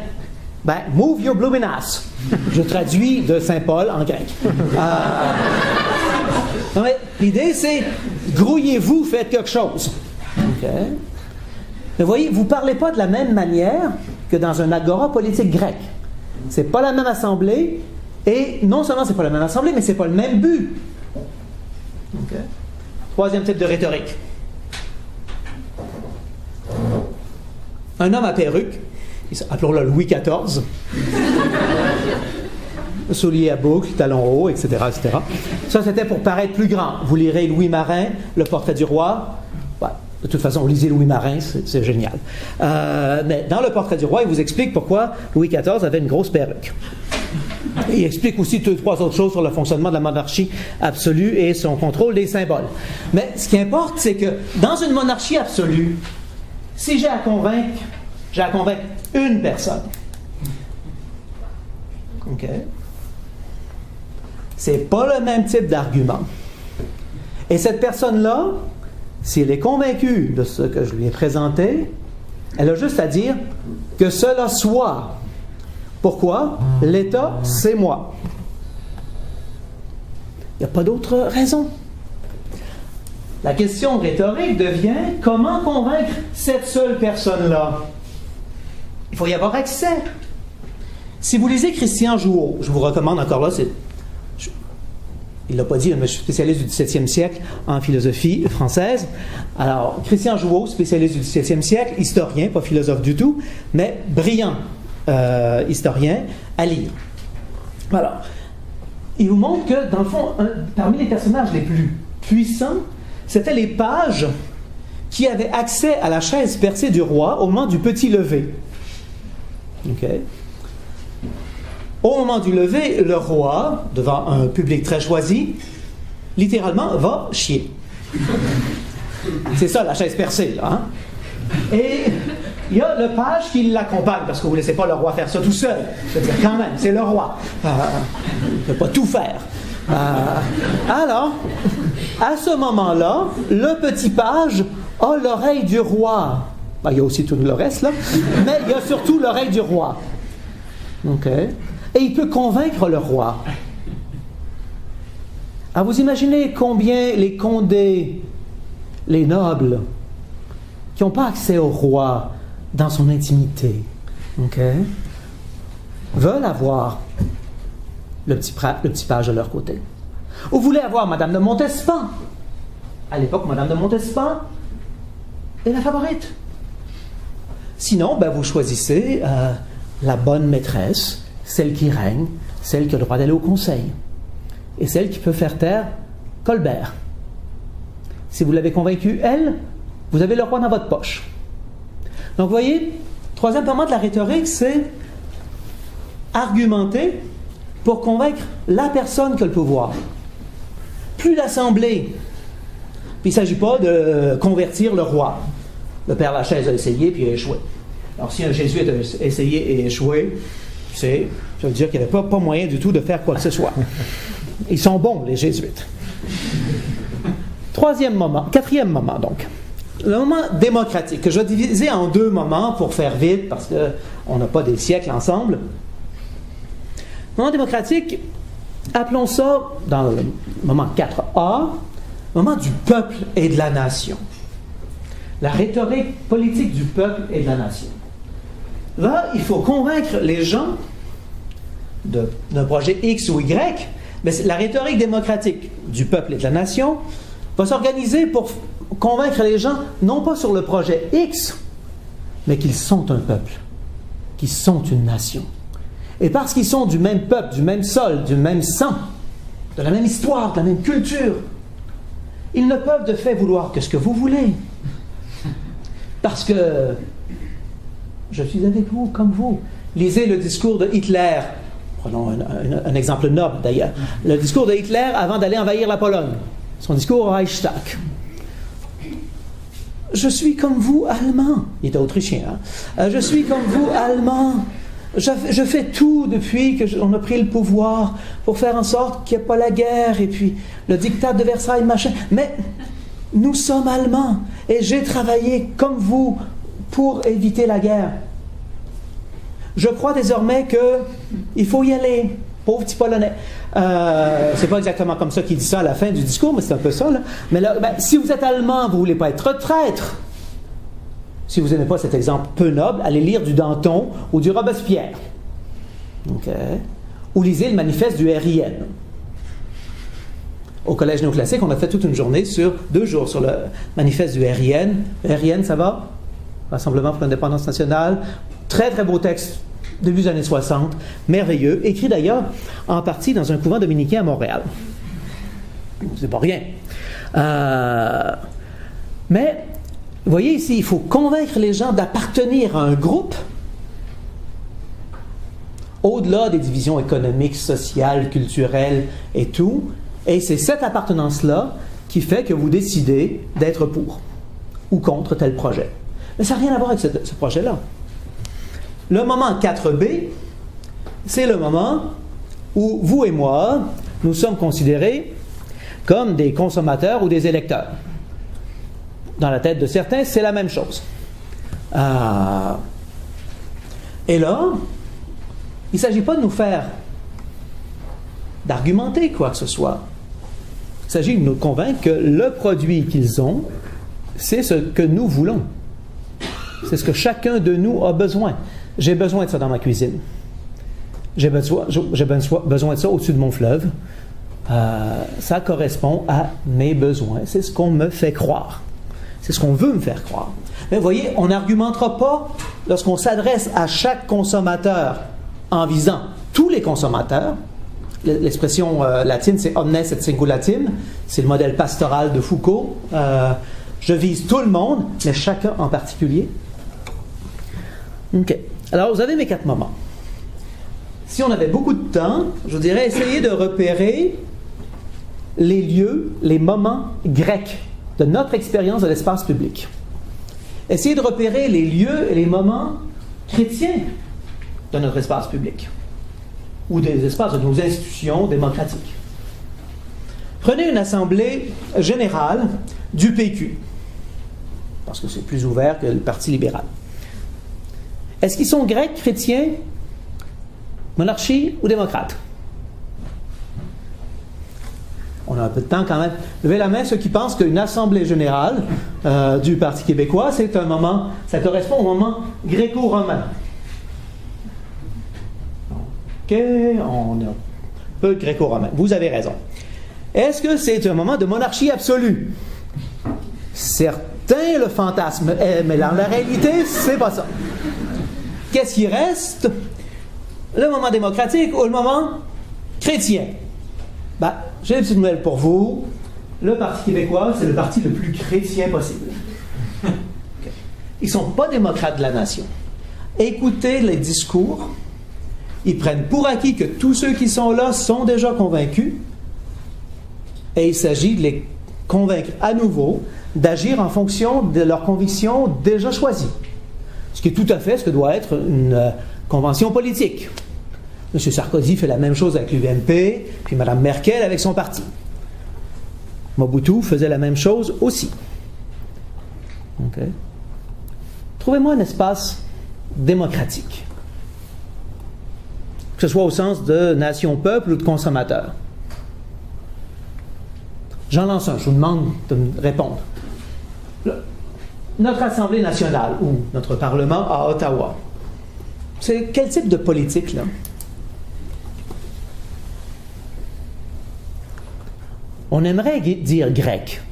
Move your blooming ass. Je traduis de Saint Paul en grec. Non, mais l'idée, c'est grouillez-vous, faites quelque chose. Okay. Mais voyez, vous ne parlez pas de la même manière que dans un agora politique grec. C'est pas la même assemblée, et non seulement c'est pas la même assemblée, mais c'est pas le même but. Okay. Troisième type de rhétorique. Un homme à perruque, appelons-le Louis XIV, souliers à boucles, talons hauts, etc., etc. Ça, c'était pour paraître plus grand. Vous lirez Louis Marin, Le portrait du roi. De toute façon, lisez Louis Marin, c'est génial. Mais dans Le portrait du roi, il vous explique pourquoi Louis XIV avait une grosse perruque. Et il explique aussi 2-3 autres choses sur le fonctionnement de la monarchie absolue et son contrôle des symboles. Mais ce qui importe, c'est que dans une monarchie absolue, si j'ai à convaincre une personne, OK? C'est pas le même type d'argument. Et cette personne-là, si elle est convaincue de ce que je lui ai présenté, elle a juste à dire que cela soit. Pourquoi? L'État, c'est moi. Il n'y a pas d'autre raison. La question rhétorique devient comment convaincre cette seule personne-là? Il faut y avoir accès. Si vous lisez Christian Jouot, je vous recommande encore là, il ne l'a pas dit, mais je suis spécialiste du XVIIe siècle en philosophie française. Alors, Christian Jouot, spécialiste du XVIIe siècle, historien, pas philosophe du tout, mais brillant historien à lire. Alors, il vous montre que, dans le fond, parmi les personnages les plus puissants, c'était les pages qui avaient accès à la chaise percée du roi au moment du petit lever. OK? Au moment du lever, le roi, devant un public très choisi, littéralement, va chier. C'est ça, la chaise percée, là. Hein? Et il y a le page qui l'accompagne, parce que vous ne laissez pas le roi faire ça tout seul. Je veux dire, quand même, c'est le roi. Il ne peut pas tout faire. Alors, à ce moment-là, le petit page a l'oreille du roi. Il y a aussi tout le reste, là, mais il y a surtout l'oreille du roi. OK? Et il peut convaincre le roi. Alors, vous imaginez combien les condés, les nobles, qui n'ont pas accès au roi dans son intimité, OK, veulent avoir le petit page de leur côté. Vous voulez avoir Madame de Montespan. À l'époque, Madame de Montespan est la favorite. Sinon, vous choisissez la bonne maîtresse, celle qui règne, celle qui a le droit d'aller au conseil, et celle qui peut faire taire Colbert. Si vous l'avez convaincue, elle, vous avez le roi dans votre poche. Donc, vous voyez, troisième moment de la rhétorique, c'est argumenter pour convaincre la personne qui a le pouvoir. Plus l'Assemblée. Puis il ne s'agit pas de convertir le roi. Le Père Lachaise a essayé, puis il a échoué. Alors, si un jésuite a essayé et échoué, ça veut dire qu'il n'y avait pas moyen du tout de faire quoi que ce soit. Ils sont bons, les jésuites. Quatrième moment, donc. Le moment démocratique, que je vais diviser en deux moments pour faire vite, parce qu'on n'a pas des siècles ensemble. Le moment démocratique, appelons ça, dans le moment 4A, le moment du peuple et de la nation. La rhétorique politique du peuple et de la nation. Là, il faut convaincre les gens d'un projet X ou Y, mais la rhétorique démocratique du peuple et de la nation va s'organiser pour convaincre les gens, non pas sur le projet X, mais qu'ils sont un peuple, qu'ils sont une nation. Et parce qu'ils sont du même peuple, du même sol, du même sang, de la même histoire, de la même culture, ils ne peuvent de fait vouloir que ce que vous voulez. Parce que je suis avec vous, comme vous. Lisez le discours de Hitler. Prenons un exemple noble d'ailleurs. Le discours de Hitler avant d'aller envahir la Pologne. Son discours au Reichstag. Je suis comme vous, allemand. Il était autrichien. Je suis comme vous, allemand. Je fais tout depuis qu'on a pris le pouvoir pour faire en sorte qu'il n'y ait pas la guerre et puis le diktat de Versailles, machin. Mais nous sommes allemands et j'ai travaillé comme vous pour éviter la guerre. Je crois désormais qu'il faut y aller. Pauvre petit Polonais. C'est pas exactement comme ça qu'il dit ça à la fin du discours, mais c'est un peu ça. Là. Mais là, si vous êtes allemand, vous ne voulez pas être traître. Si vous n'aimez pas cet exemple peu noble, allez lire du Danton ou du Robespierre. Okay. Ou lisez le manifeste du RIN. Au Collège néoclassique, on a fait toute une journée 2 jours sur le manifeste du RIN. Le RIN, ça va? Rassemblement pour l'indépendance nationale. Très, très beau texte, début des années 60. Merveilleux. Écrit d'ailleurs en partie dans un couvent dominicain à Montréal. C'est pas rien. Mais, vous voyez ici, il faut convaincre les gens d'appartenir à un groupe au-delà des divisions économiques, sociales, culturelles et tout. Et c'est cette appartenance-là qui fait que vous décidez d'être pour ou contre tel projet. Mais ça n'a rien à voir avec ce projet-là. Le moment 4B, c'est le moment où vous et moi, nous sommes considérés comme des consommateurs ou des électeurs. Dans la tête de certains, c'est la même chose. Et là, il ne s'agit pas de nous faire d'argumenter quoi que ce soit. Il s'agit de nous convaincre que le produit qu'ils ont, c'est ce que nous voulons. C'est ce que chacun de nous a besoin. J'ai besoin de ça dans ma cuisine. J'ai besoin de ça au-dessus de mon fleuve. Ça correspond à mes besoins. C'est ce qu'on me fait croire. C'est ce qu'on veut me faire croire. Mais vous voyez, on n'argumentera pas lorsqu'on s'adresse à chaque consommateur en visant tous les consommateurs. L'expression latine, c'est omnes et singulatim. C'est le modèle pastoral de Foucault. Je vise tout le monde, mais chacun en particulier. OK. Alors, vous avez mes 4 moments. Si on avait beaucoup de temps, je dirais essayer de repérer les lieux, les moments grecs de notre expérience de l'espace public. Essayez de repérer les lieux et les moments chrétiens de notre espace public ou des espaces de nos institutions démocratiques. Prenez une assemblée générale du PQ, parce que c'est plus ouvert que le Parti libéral. Est-ce qu'ils sont grecs, chrétiens, monarchie ou démocrates? On a un peu de temps quand même. Levez la main ceux qui pensent qu'une assemblée générale du Parti québécois, c'est un moment, ça correspond au moment gréco-romain. OK, on a peu de gréco-romain. Vous avez raison. Est-ce que c'est un moment de monarchie absolue? Certains le fantasme, mais dans la réalité, c'est pas ça. Qu'est-ce qui reste? Le moment démocratique ou le moment chrétien? Ben, j'ai une petite nouvelle pour vous. Le Parti québécois, c'est le parti le plus chrétien possible. Okay. Ils ne sont pas démocrates de la nation. Écoutez les discours. Ils prennent pour acquis que tous ceux qui sont là sont déjà convaincus. Et il s'agit de les convaincre à nouveau d'agir en fonction de leurs convictions déjà choisies. Ce qui est tout à fait ce que doit être une convention politique. M. Sarkozy fait la même chose avec l'UMP, puis Mme Merkel avec son parti. Mobutu faisait la même chose aussi. Okay. Trouvez-moi un espace démocratique, que ce soit au sens de nation-peuple ou de consommateur. J'en lance un, je vous demande de me répondre. Notre Assemblée nationale ou notre Parlement à Ottawa, c'est quel type de politique, là? On aimerait dire grec.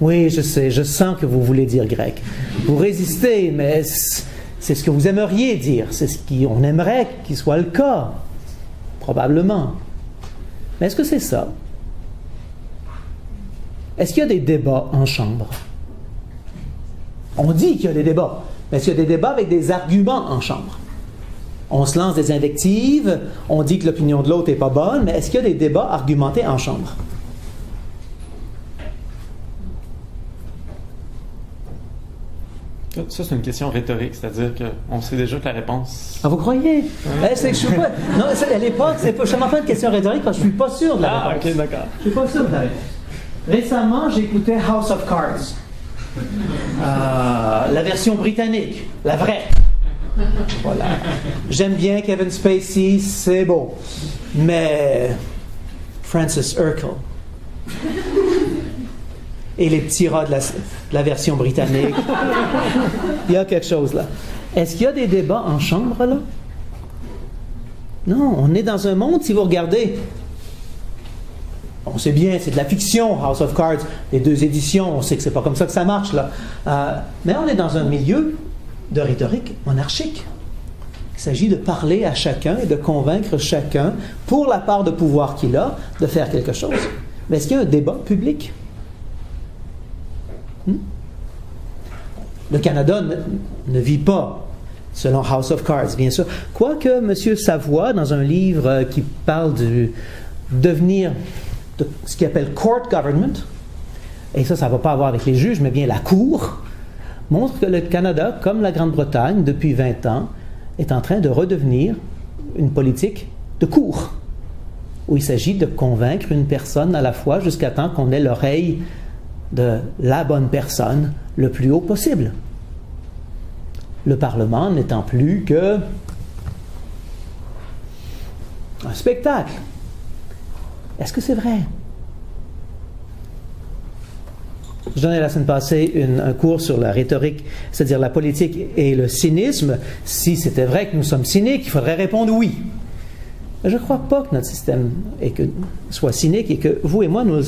Oui, je sais, je sens que vous voulez dire grec. Vous résistez, mais c'est ce que vous aimeriez dire. C'est ce qu'on aimerait qu'il soit le cas. Probablement. Mais est-ce que c'est ça? Est-ce qu'il y a des débats en chambre? On dit qu'il y a des débats, mais est-ce qu'il y a des débats avec des arguments en chambre? On se lance des invectives, on dit que l'opinion de l'autre n'est pas bonne, mais est-ce qu'il y a des débats argumentés en chambre? Ça, c'est une question rhétorique, c'est-à-dire qu'on sait déjà que la réponse... Ah, vous croyez? C'est que je suis pas... Non, à l'époque, je m'en fais une question rhétorique parce que je ne suis pas sûr de la réponse. Ah, OK, d'accord. Je ne suis pas sûr de la réponse. Récemment, j'écoutais House of Cards. La version britannique, la vraie. Voilà. J'aime bien Kevin Spacey, c'est beau. Mais Francis Urkel et les petits rats de la version britannique, il y a quelque chose là. Est-ce qu'il y a des débats en chambre là? Non, on est dans un monde, si vous regardez, on sait bien, c'est de la fiction, House of Cards, les 2 éditions, on sait que c'est pas comme ça que ça marche là. Mais on est dans un milieu de rhétorique monarchique. Il s'agit de parler à chacun et de convaincre chacun, pour la part de pouvoir qu'il a, de faire quelque chose. Mais est-ce qu'il y a un débat public? Le Canada ne vit pas selon House of Cards, bien sûr. Quoique M. Savoie, dans un livre qui parle du devenir de ce qu'il appelle court government, et ça ne va pas avoir avec les juges, mais bien la cour, montre que le Canada, comme la Grande-Bretagne, depuis 20 ans, est en train de redevenir une politique de cour, où il s'agit de convaincre une personne à la fois jusqu'à temps qu'on ait l'oreille de la bonne personne le plus haut possible. Le Parlement n'étant plus que un spectacle. Est-ce que c'est vrai? Je donnais la semaine passée un cours sur la rhétorique, c'est-à-dire la politique et le cynisme. Si c'était vrai que nous sommes cyniques, il faudrait répondre oui. Je ne crois pas que notre système soit cynique et que vous et moi, nous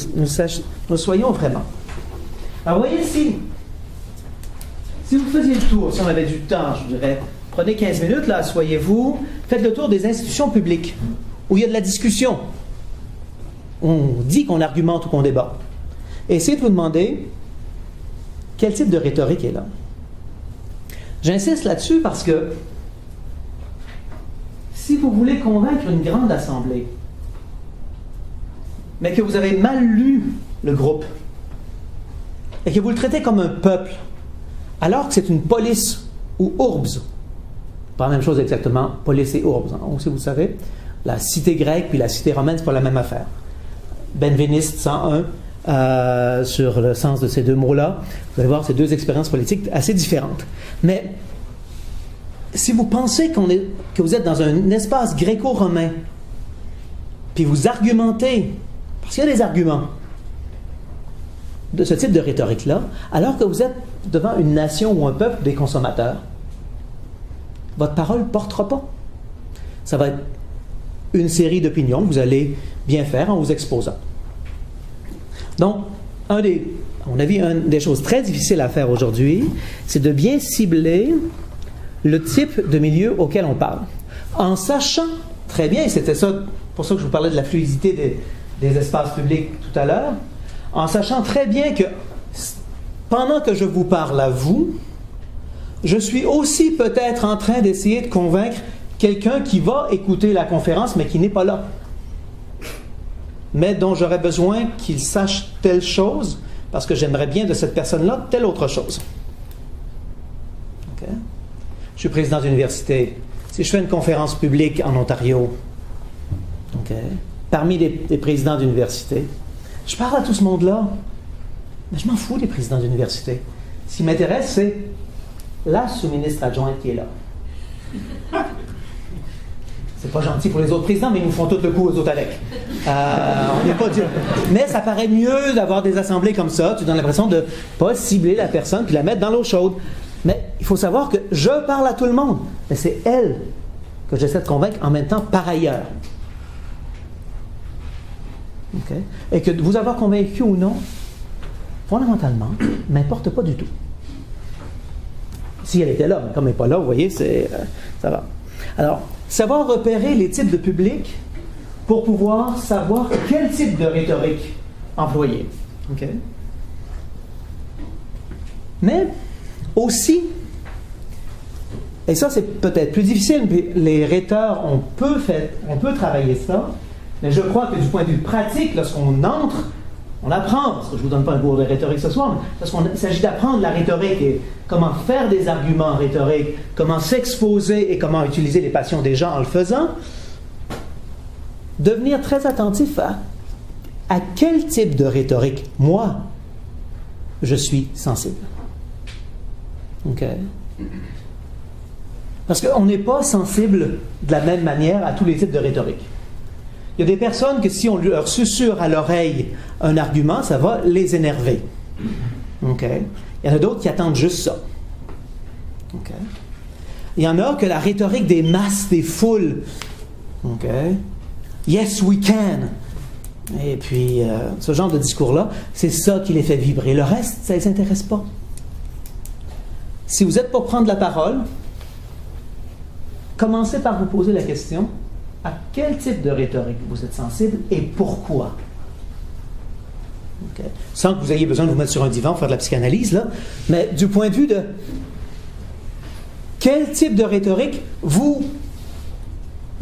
soyons vraiment. Alors, voyez, si vous faisiez le tour, si on avait du temps, je dirais, prenez 15 minutes, là, asseyez-vous, faites le tour des institutions publiques où il y a de la discussion. On dit qu'on argumente ou qu'on débat. Et essayez de vous demander quel type de rhétorique est là. J'insiste là-dessus parce que si vous voulez convaincre une grande assemblée, mais que vous avez mal lu le groupe, et que vous le traitez comme un peuple, alors que c'est une polis ou urbs. Pas la même chose exactement, polis et urbs. Hein. Aussi, vous le savez, la cité grecque puis la cité romaine, c'est pas la même affaire. Benveniste 101 sur le sens de ces deux mots-là. Vous allez voir, c'est deux expériences politiques assez différentes. Mais si vous pensez que vous êtes dans un espace gréco-romain, puis vous argumentez, parce qu'il y a des arguments de ce type de rhétorique-là, alors que vous êtes devant une nation ou un peuple des consommateurs, votre parole ne portera pas. Ça va être une série d'opinions que vous allez bien faire en vous exposant. Donc, à mon avis, une des choses très difficiles à faire aujourd'hui, c'est de bien cibler le type de milieu auquel on parle. En sachant très bien, et c'était ça, pour ça que je vous parlais de la fluidité des espaces publics tout à l'heure, en sachant très bien que pendant que je vous parle à vous, je suis aussi peut-être en train d'essayer de convaincre quelqu'un qui va écouter la conférence, mais qui n'est pas là. Mais dont j'aurais besoin qu'il sache telle chose, parce que j'aimerais bien de cette personne-là telle autre chose. Okay? Je suis président d'université. Si je fais une conférence publique en Ontario, okay, parmi les présidents d'université, je parle à tout ce monde-là, mais je m'en fous des présidents d'université. Ce qui m'intéresse, c'est la sous-ministre adjointe qui est là. C'est pas gentil pour les autres présidents, mais ils nous font tout le coup aux autres avec. On n'est pas Dieu. Mais ça paraît mieux d'avoir des assemblées comme ça. Tu donnes l'impression de ne pas cibler la personne puis la mettre dans l'eau chaude. Mais il faut savoir que je parle à tout le monde. Mais c'est elle que j'essaie de convaincre en même temps par ailleurs. Okay? Et que vous avoir convaincu ou non, fondamentalement, m'importe pas du tout. Si elle était là, mais comme elle n'est pas là, vous voyez, ça va. Alors, savoir repérer les types de public pour pouvoir savoir quel type de rhétorique employer. Okay? Mais aussi, et ça c'est peut-être plus difficile, mais les rhéteurs, on peut travailler ça, mais je crois que du point de vue pratique, lorsqu'on entre, on apprend, parce que je ne vous donne pas un cours de rhétorique ce soir, mais parce qu'il s'agit d'apprendre la rhétorique et comment faire des arguments rhétoriques, comment s'exposer et comment utiliser les passions des gens en le faisant, devenir très attentif à quel type de rhétorique, moi, je suis sensible. OK? Parce qu'on n'est pas sensible de la même manière à tous les types de rhétorique. Il y a des personnes que si on leur susurre à l'oreille un argument, ça va les énerver. Okay? Il y en a d'autres qui attendent juste ça. Okay? Il y en a que la rhétorique des masses, des foules. Okay? Yes, we can. Et puis, ce genre de discours-là, c'est ça qui les fait vibrer. Le reste, ça ne les intéresse pas. Si vous êtes pour prendre la parole, commencez par vous poser la question: à quel type de rhétorique vous êtes sensible et pourquoi? Okay. Sans que vous ayez besoin de vous mettre sur un divan pour faire de la psychanalyse, là, mais du point de vue de quel type de rhétorique vous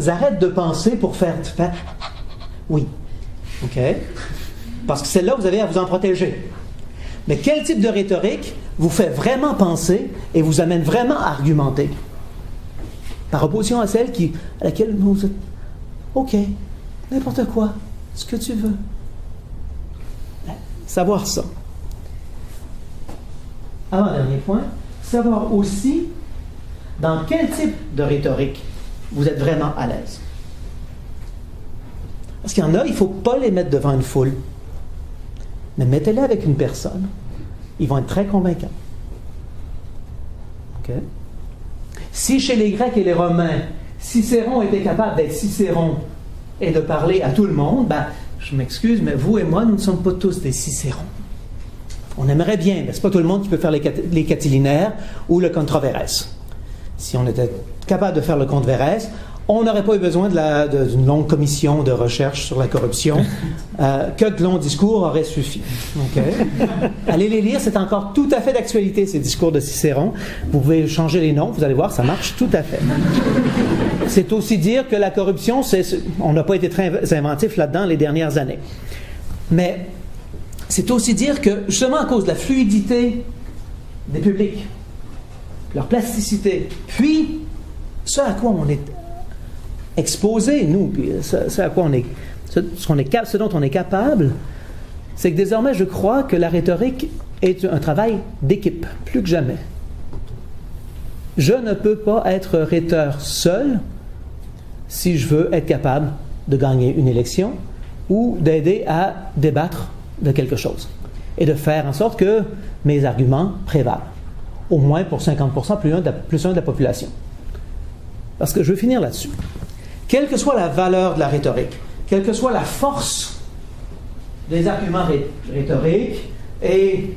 arrête de penser pour faire oui. OK? Parce que celle-là, vous avez à vous en protéger. Mais quel type de rhétorique vous fait vraiment penser et vous amène vraiment à argumenter? Par opposition à celle à laquelle vous êtes OK, n'importe quoi, ce que tu veux. Savoir ça. Avant-dernier point, savoir aussi dans quel type de rhétorique vous êtes vraiment à l'aise. Parce qu'il y en a, il ne faut pas les mettre devant une foule. Mais mettez-les avec une personne. Ils vont être très convaincants. OK? Si chez les Grecs et les Romains, Cicéron était capable d'être Cicéron et de parler à tout le monde, ben, je m'excuse, mais vous et moi, nous ne sommes pas tous des Cicérons. On aimerait bien, mais ce n'est pas tout le monde qui peut faire les catilinaires ou le controverse. Si on était capable de faire le controverse, on n'aurait pas eu besoin d'une longue commission de recherche sur la corruption. Que de longs discours auraient suffi. Okay? Allez les lire, c'est encore tout à fait d'actualité, ces discours de Cicéron. Vous pouvez changer les noms, vous allez voir, ça marche tout à fait. C'est aussi dire que la corruption, on n'a pas été très inventif là-dedans les dernières années. Mais c'est aussi dire que, justement à cause de la fluidité des publics, leur plasticité, puis ce à quoi on est exposé, nous, puis ce dont on est capable, c'est que désormais, je crois que la rhétorique est un travail d'équipe, plus que jamais. Je ne peux pas être rhéteur seul si je veux être capable de gagner une élection ou d'aider à débattre de quelque chose et de faire en sorte que mes arguments prévalent, au moins pour 50%, plus un de la population. Parce que je veux finir là-dessus. Quelle que soit la valeur de la rhétorique, quelle que soit la force des arguments rhétoriques, et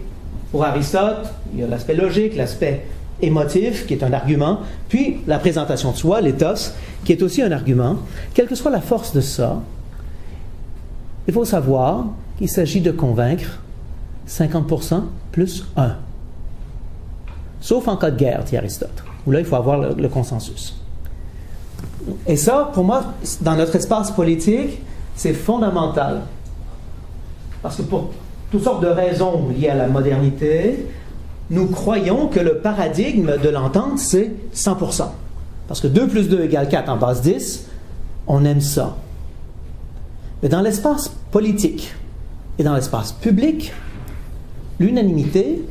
pour Aristote, il y a l'aspect logique, l'aspect émotif, qui est un argument, puis la présentation de soi, l'éthos, qui est aussi un argument. Quelle que soit la force de ça, il faut savoir qu'il s'agit de convaincre 50% plus 1. Sauf en cas de guerre, dit Aristote, où là, il faut avoir le consensus. Et ça, pour moi, dans notre espace politique, c'est fondamental. Parce que pour toutes sortes de raisons liées à la modernité, nous croyons que le paradigme de l'entente, c'est 100%. Parce que 2 plus 2 égale 4 en base 10, on aime ça. Mais dans l'espace politique et dans l'espace public, l'unanimité,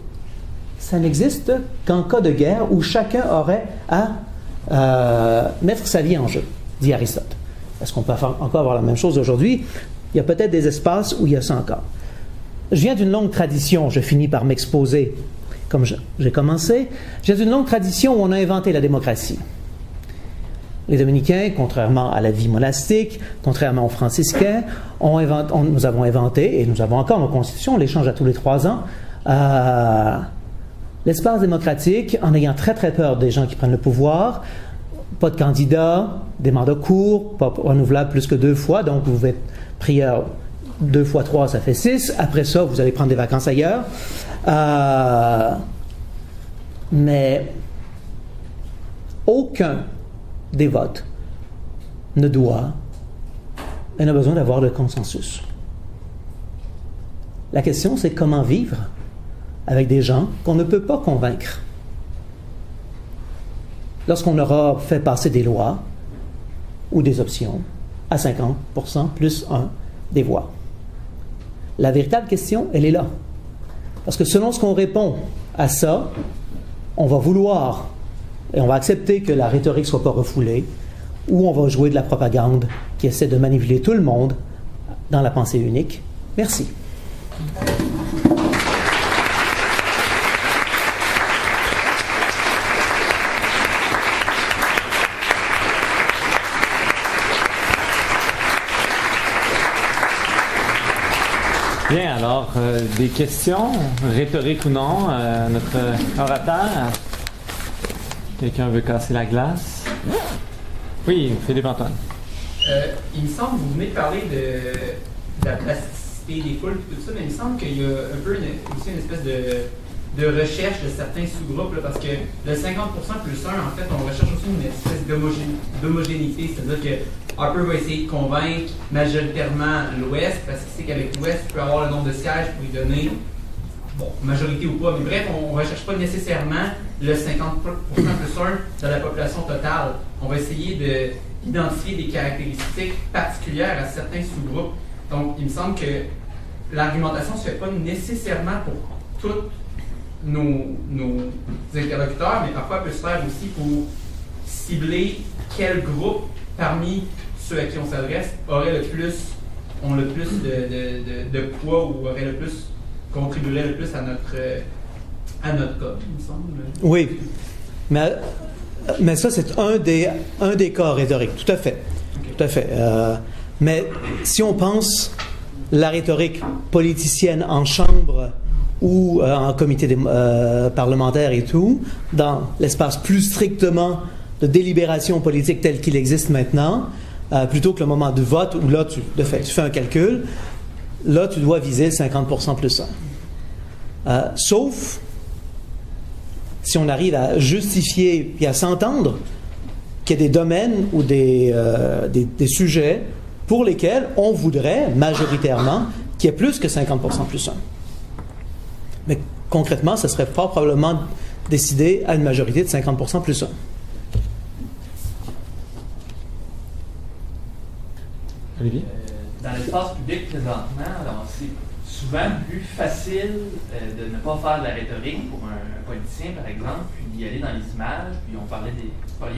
ça n'existe qu'en cas de guerre où chacun aurait à mettre sa vie en jeu, dit Aristote. Est-ce qu'on peut encore avoir la même chose aujourd'hui? Il y a peut-être des espaces où il y a ça encore. Je viens d'une longue tradition, je finis par m'exposer comme j'ai commencé. Je viens d'une longue tradition où on a inventé la démocratie. Les dominicains, contrairement à la vie monastique, contrairement aux franciscains, nous avons inventé, et nous avons encore nos constitutions, on les change à tous les 3 ans, l'espace démocratique, en ayant très très peur des gens qui prennent le pouvoir, pas de candidats, des mandats courts, pas renouvelables plus que 2 fois, donc vous êtes prieur 2 fois 3, ça fait 6. Après ça, vous allez prendre des vacances ailleurs. Mais aucun des votes ne doit et n'a besoin d'avoir de consensus. La question, c'est comment vivre avec des gens qu'on ne peut pas convaincre. Lorsqu'on aura fait passer des lois ou des options à 50% plus 1 des voix. La véritable question, elle est là. Parce que selon ce qu'on répond à ça, on va vouloir et on va accepter que la rhétorique ne soit pas refoulée, ou on va jouer de la propagande qui essaie de manipuler tout le monde dans la pensée unique. Merci. Bien, alors, des questions, rhétoriques ou non, notre orateur. Quelqu'un veut casser la glace? Oui, Philippe Antoine. Il me semble, vous venez de parler de la plasticité des foules et tout ça, mais il me semble qu'il y a un peu aussi une espèce de recherche de certains sous-groupes, là, parce que le 50% plus 1, en fait, on recherche aussi une espèce d'homogénéité, c'est-à-dire que Harper va essayer de convaincre majoritairement l'Ouest, parce qu'il sait qu'avec l'Ouest, il peut avoir le nombre de sièges pour lui donner, bon, majorité ou pas, mais bref, on ne recherche pas nécessairement le 50% plus 1 de la population totale. On va essayer d'identifier des caractéristiques particulières à certains sous-groupes. Donc, il me semble que l'argumentation ne se fait pas nécessairement pour tous nos interlocuteurs, mais parfois peut se faire aussi pour cibler quel groupe parmi ceux à qui on s'adresse ont le plus de poids ou contribuerait le plus à notre cas, il me semble. Oui, mais ça, c'est un des cas rhétoriques, tout à fait. Okay. Tout à fait. Mais si on pense la rhétorique politicienne en chambre ou en comité parlementaire et tout, dans l'espace plus strictement de délibération politique tel qu'il existe maintenant, plutôt que le moment du vote où là, tu fais un calcul, là, tu dois viser 50% plus 1. Sauf si on arrive à justifier et à s'entendre qu'il y a des domaines ou des sujets pour lesquels on voudrait majoritairement qu'il y ait plus que 50% plus 1. Mais concrètement, ce serait fort probablement décider à une majorité de 50% plus 1. Olivier? Dans l'espace public présentement, alors c'est souvent plus facile de ne pas faire de la rhétorique pour un politicien, par exemple, puis d'y aller dans les images. Puis vous parliez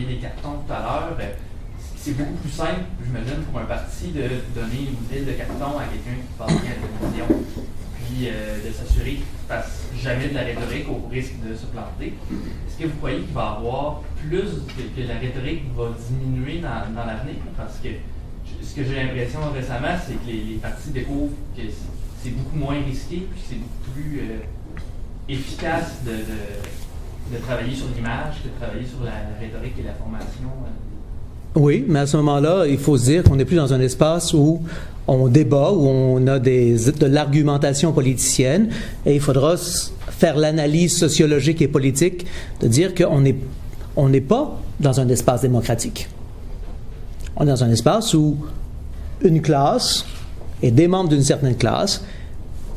des cartons tout à l'heure. C'est beaucoup plus simple, j'imagine, pour un parti de donner une ville de carton à quelqu'un qui parle à la télévision, puis de s'assurer qu'il ne fasse jamais de la rhétorique au risque de se planter. Est-ce que vous croyez qu'il va y avoir plus, que la rhétorique va diminuer dans l'avenir? Parce que ce que j'ai l'impression récemment, c'est que les partis découvrent que c'est beaucoup moins risqué, puis c'est beaucoup plus efficace de travailler sur l'image que de travailler sur la rhétorique et la formation. Oui, mais à ce moment-là, il faut se dire qu'on n'est plus dans un espace où on débat, où on a de l'argumentation politicienne, et il faudra faire l'analyse sociologique et politique de dire qu'on n'est pas dans un espace démocratique. On est dans un espace où une classe et des membres d'une certaine classe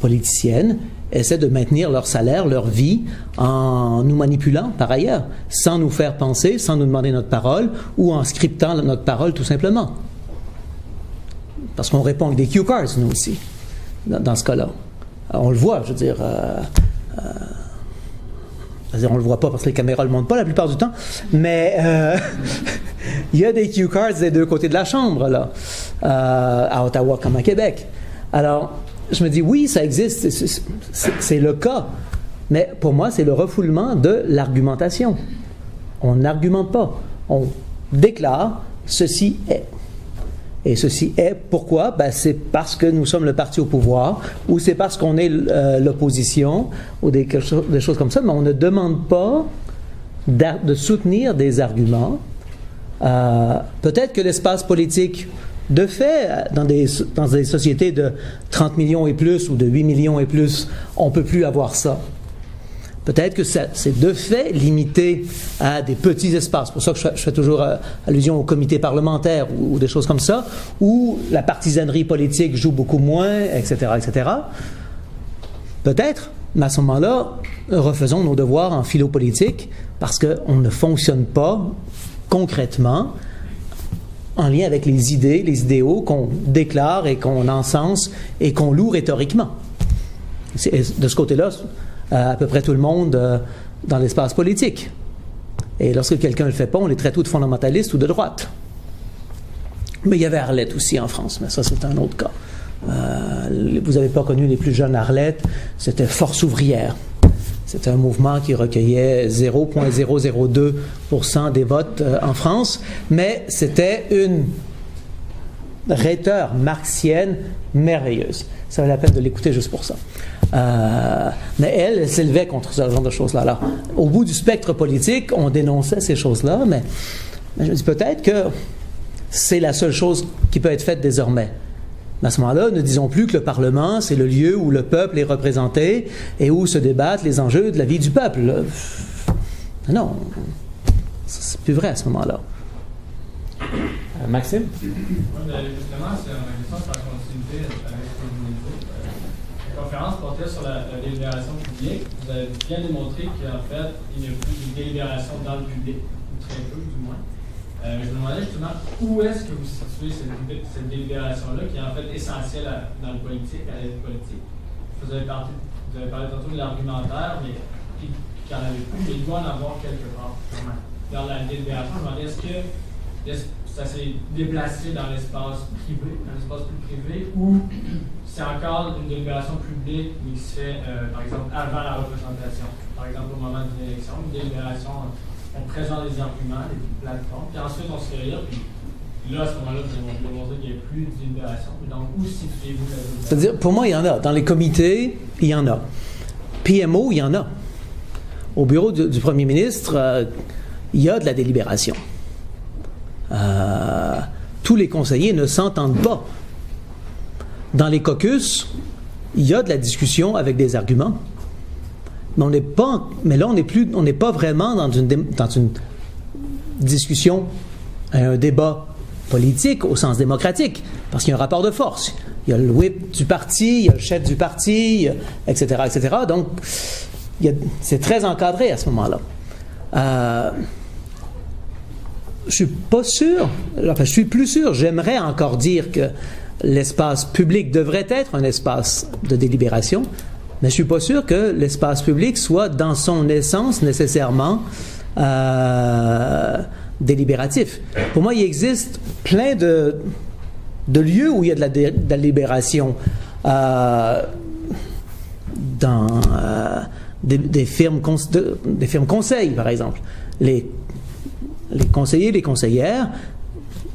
politicienne essaient de maintenir leur salaire, leur vie, en nous manipulant par ailleurs, sans nous faire penser, sans nous demander notre parole, ou en scriptant notre parole tout simplement. Parce qu'on répond avec des cue cards, nous aussi, dans ce cas-là. On le voit, je veux dire... on le voit pas parce que les caméras ne le montrent pas la plupart du temps, mais il y a des cue cards des deux côtés de la chambre, là, à Ottawa comme à Québec. Alors, je me dis, oui, ça existe, c'est le cas, mais pour moi, c'est le refoulement de l'argumentation. On n'argumente pas, on déclare « ceci est ». Et ceci est, pourquoi? Ben, c'est parce que nous sommes le parti au pouvoir, ou c'est parce qu'on est l'opposition, ou des choses comme ça, mais on ne demande pas de soutenir des arguments. Peut-être que l'espace politique, de fait, dans des sociétés de 30 millions et plus, ou de 8 millions et plus, on ne peut plus avoir ça. Peut-être que c'est de fait limité à des petits espaces. C'est pour ça que je fais toujours allusion au comité parlementaire ou des choses comme ça, où la partisanerie politique joue beaucoup moins, etc., etc. Peut-être, mais à ce moment-là, refaisons nos devoirs en philo-politique, parce qu'on ne fonctionne pas concrètement en lien avec les idées, les idéaux qu'on déclare et qu'on encense et qu'on loue rhétoriquement. De ce côté-là, à peu près tout le monde dans l'espace politique. Et lorsque quelqu'un ne le fait pas, on les traite tous de fondamentalistes ou de droite. Mais il y avait Arlette aussi en France, mais ça c'est un autre cas. Vous n'avez pas connu les plus jeunes Arlette, c'était Force ouvrière. C'était un mouvement qui recueillait 0,002% des votes en France, mais c'était une rhéteur marxienne merveilleuse. Ça valait la peine de l'écouter juste pour ça. Mais elle s'élevait contre ce genre de choses-là. Alors, au bout du spectre politique, on dénonçait ces choses-là, mais je me dis peut-être que c'est la seule chose qui peut être faite désormais. Mais à ce moment-là, ne disons plus que le Parlement, c'est le lieu où le peuple est représenté et où se débattent les enjeux de la vie du peuple. Non, c'est plus vrai à ce moment-là. Maxime? Oui, justement, c'est ma question sur la continuité avec ce que vous venez de dire. La conférence portait sur la délibération publique. Vous avez bien démontré qu'en fait, il n'y a plus de délibération dans le public, ou très peu du moins. Je me demandais justement où est-ce que vous situez cette délibération-là, qui est en fait essentielle dans le politique, à la vie politique. Vous avez parlé tantôt de l'argumentaire, mais qu'il n'y en avait plus, mais il doit en avoir quelque part. Dans la délibération, je me demandais est-ce que ça s'est déplacé dans l'espace privé, dans l'espace plus privé, ou c'est encore une délibération publique, mais qui se fait, par exemple, avant la représentation. Par exemple, au moment d'une élection, une délibération, on présente des arguments, des plateformes, puis ensuite on se réunit, puis là, à ce moment-là, vous avez démontré qu'il n'y a plus de délibération. Donc, où situez-vous la délibération? C'est-à-dire, pour moi, il y en a. Dans les comités, il y en a. PMO, il y en a. Au bureau du premier ministre, il y a de la délibération. Tous les conseillers ne s'entendent pas. Dans les caucus, il y a de la discussion avec des arguments. Mais là, on n'est pas vraiment dans une discussion, un débat politique au sens démocratique, parce qu'il y a un rapport de force. Il y a le whip du parti, il y a le chef du parti, etc., etc. Donc, c'est très encadré à ce moment-là. Je suis pas sûr, enfin je suis plus sûr, j'aimerais encore dire que l'espace public devrait être un espace de délibération, mais je suis pas sûr que l'espace public soit dans son essence nécessairement délibératif. Pour moi, il existe plein de lieux où il y a de la délibération dans des firmes conseils, par exemple. Les conseillers, les conseillères,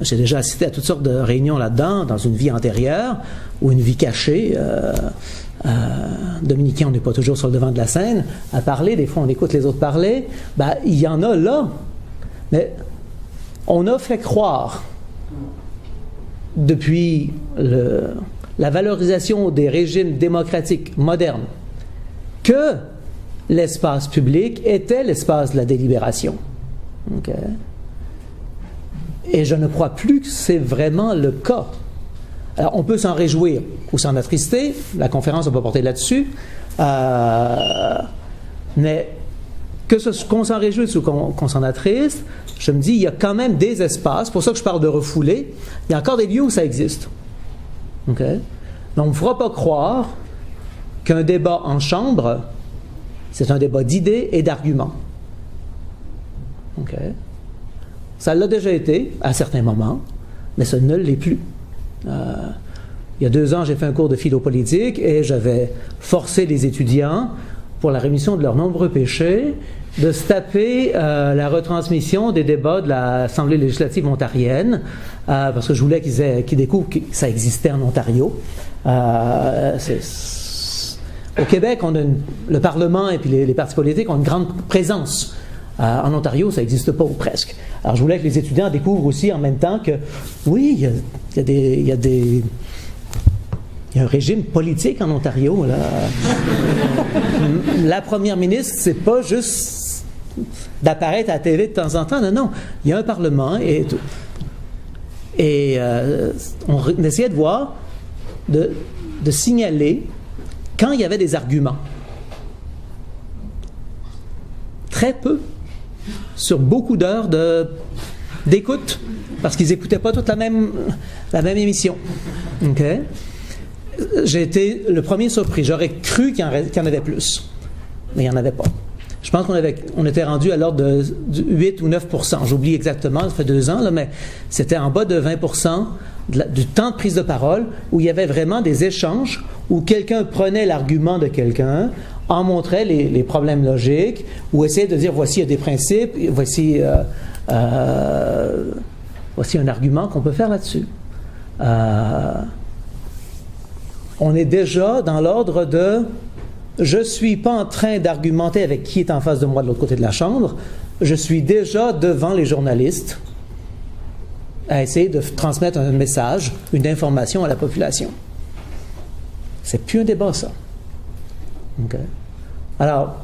j'ai déjà assisté à toutes sortes de réunions là-dedans, dans une vie antérieure ou une vie cachée. Dominicains, on n'est pas toujours sur le devant de la scène à parler, des fois on écoute les autres parler. Ben, il y en a là, mais on a fait croire depuis la valorisation des régimes démocratiques modernes que l'espace public était l'espace de la délibération. Okay. Et je ne crois plus que c'est vraiment le cas. Alors, on peut s'en réjouir ou s'en attrister. La conférence n'a pas porté là-dessus. Mais qu'on s'en réjouisse ou qu'on s'en attriste, je me dis, il y a quand même des espaces. C'est pour ça que je parle de refouler. Il y a encore des lieux où ça existe. Okay? Mais on ne me fera pas croire qu'un débat en chambre, c'est un débat d'idées et d'arguments. Okay? Ça l'a déjà été à certains moments, mais ça ne l'est plus. Il y a 2 ans, j'ai fait un cours de philo politique et j'avais forcé les étudiants, pour la rémission de leurs nombreux péchés, de se taper la retransmission des débats de l'Assemblée législative ontarienne, parce que je voulais qu'ils découvrent que ça existait en Ontario. Au Québec, le Parlement et puis les partis politiques ont une grande présence. En Ontario, ça n'existe pas ou presque. Alors, je voulais que les étudiants découvrent aussi en même temps que, oui, il y a un régime politique en Ontario. Là. La première ministre, c'est pas juste d'apparaître à la télé de temps en temps. Non, non. Il y a un Parlement et tout. Et on essayait de voir, de signaler quand il y avait des arguments. Très peu. Sur beaucoup d'heures d'écoute, parce qu'ils n'écoutaient pas toute la même émission. Okay? J'ai été le premier surpris. J'aurais cru qu'il y en avait plus, mais il n'y en avait pas. Je pense qu'on était rendu à l'ordre de 8 ou 9%. J'oublie exactement, ça fait 2 ans, là, mais c'était en bas de 20% du temps de prise de parole où il y avait vraiment des échanges, où quelqu'un prenait l'argument de quelqu'un, en montrait les problèmes logiques, ou essayait de dire voici il y a des principes, voici un argument qu'on peut faire là-dessus. On est déjà dans l'ordre de je ne suis pas en train d'argumenter avec qui est en face de moi de l'autre côté de la chambre, je suis déjà devant les journalistes à essayer de transmettre un message, une information à la population. C'est plus un débat, ça. Okay. Alors,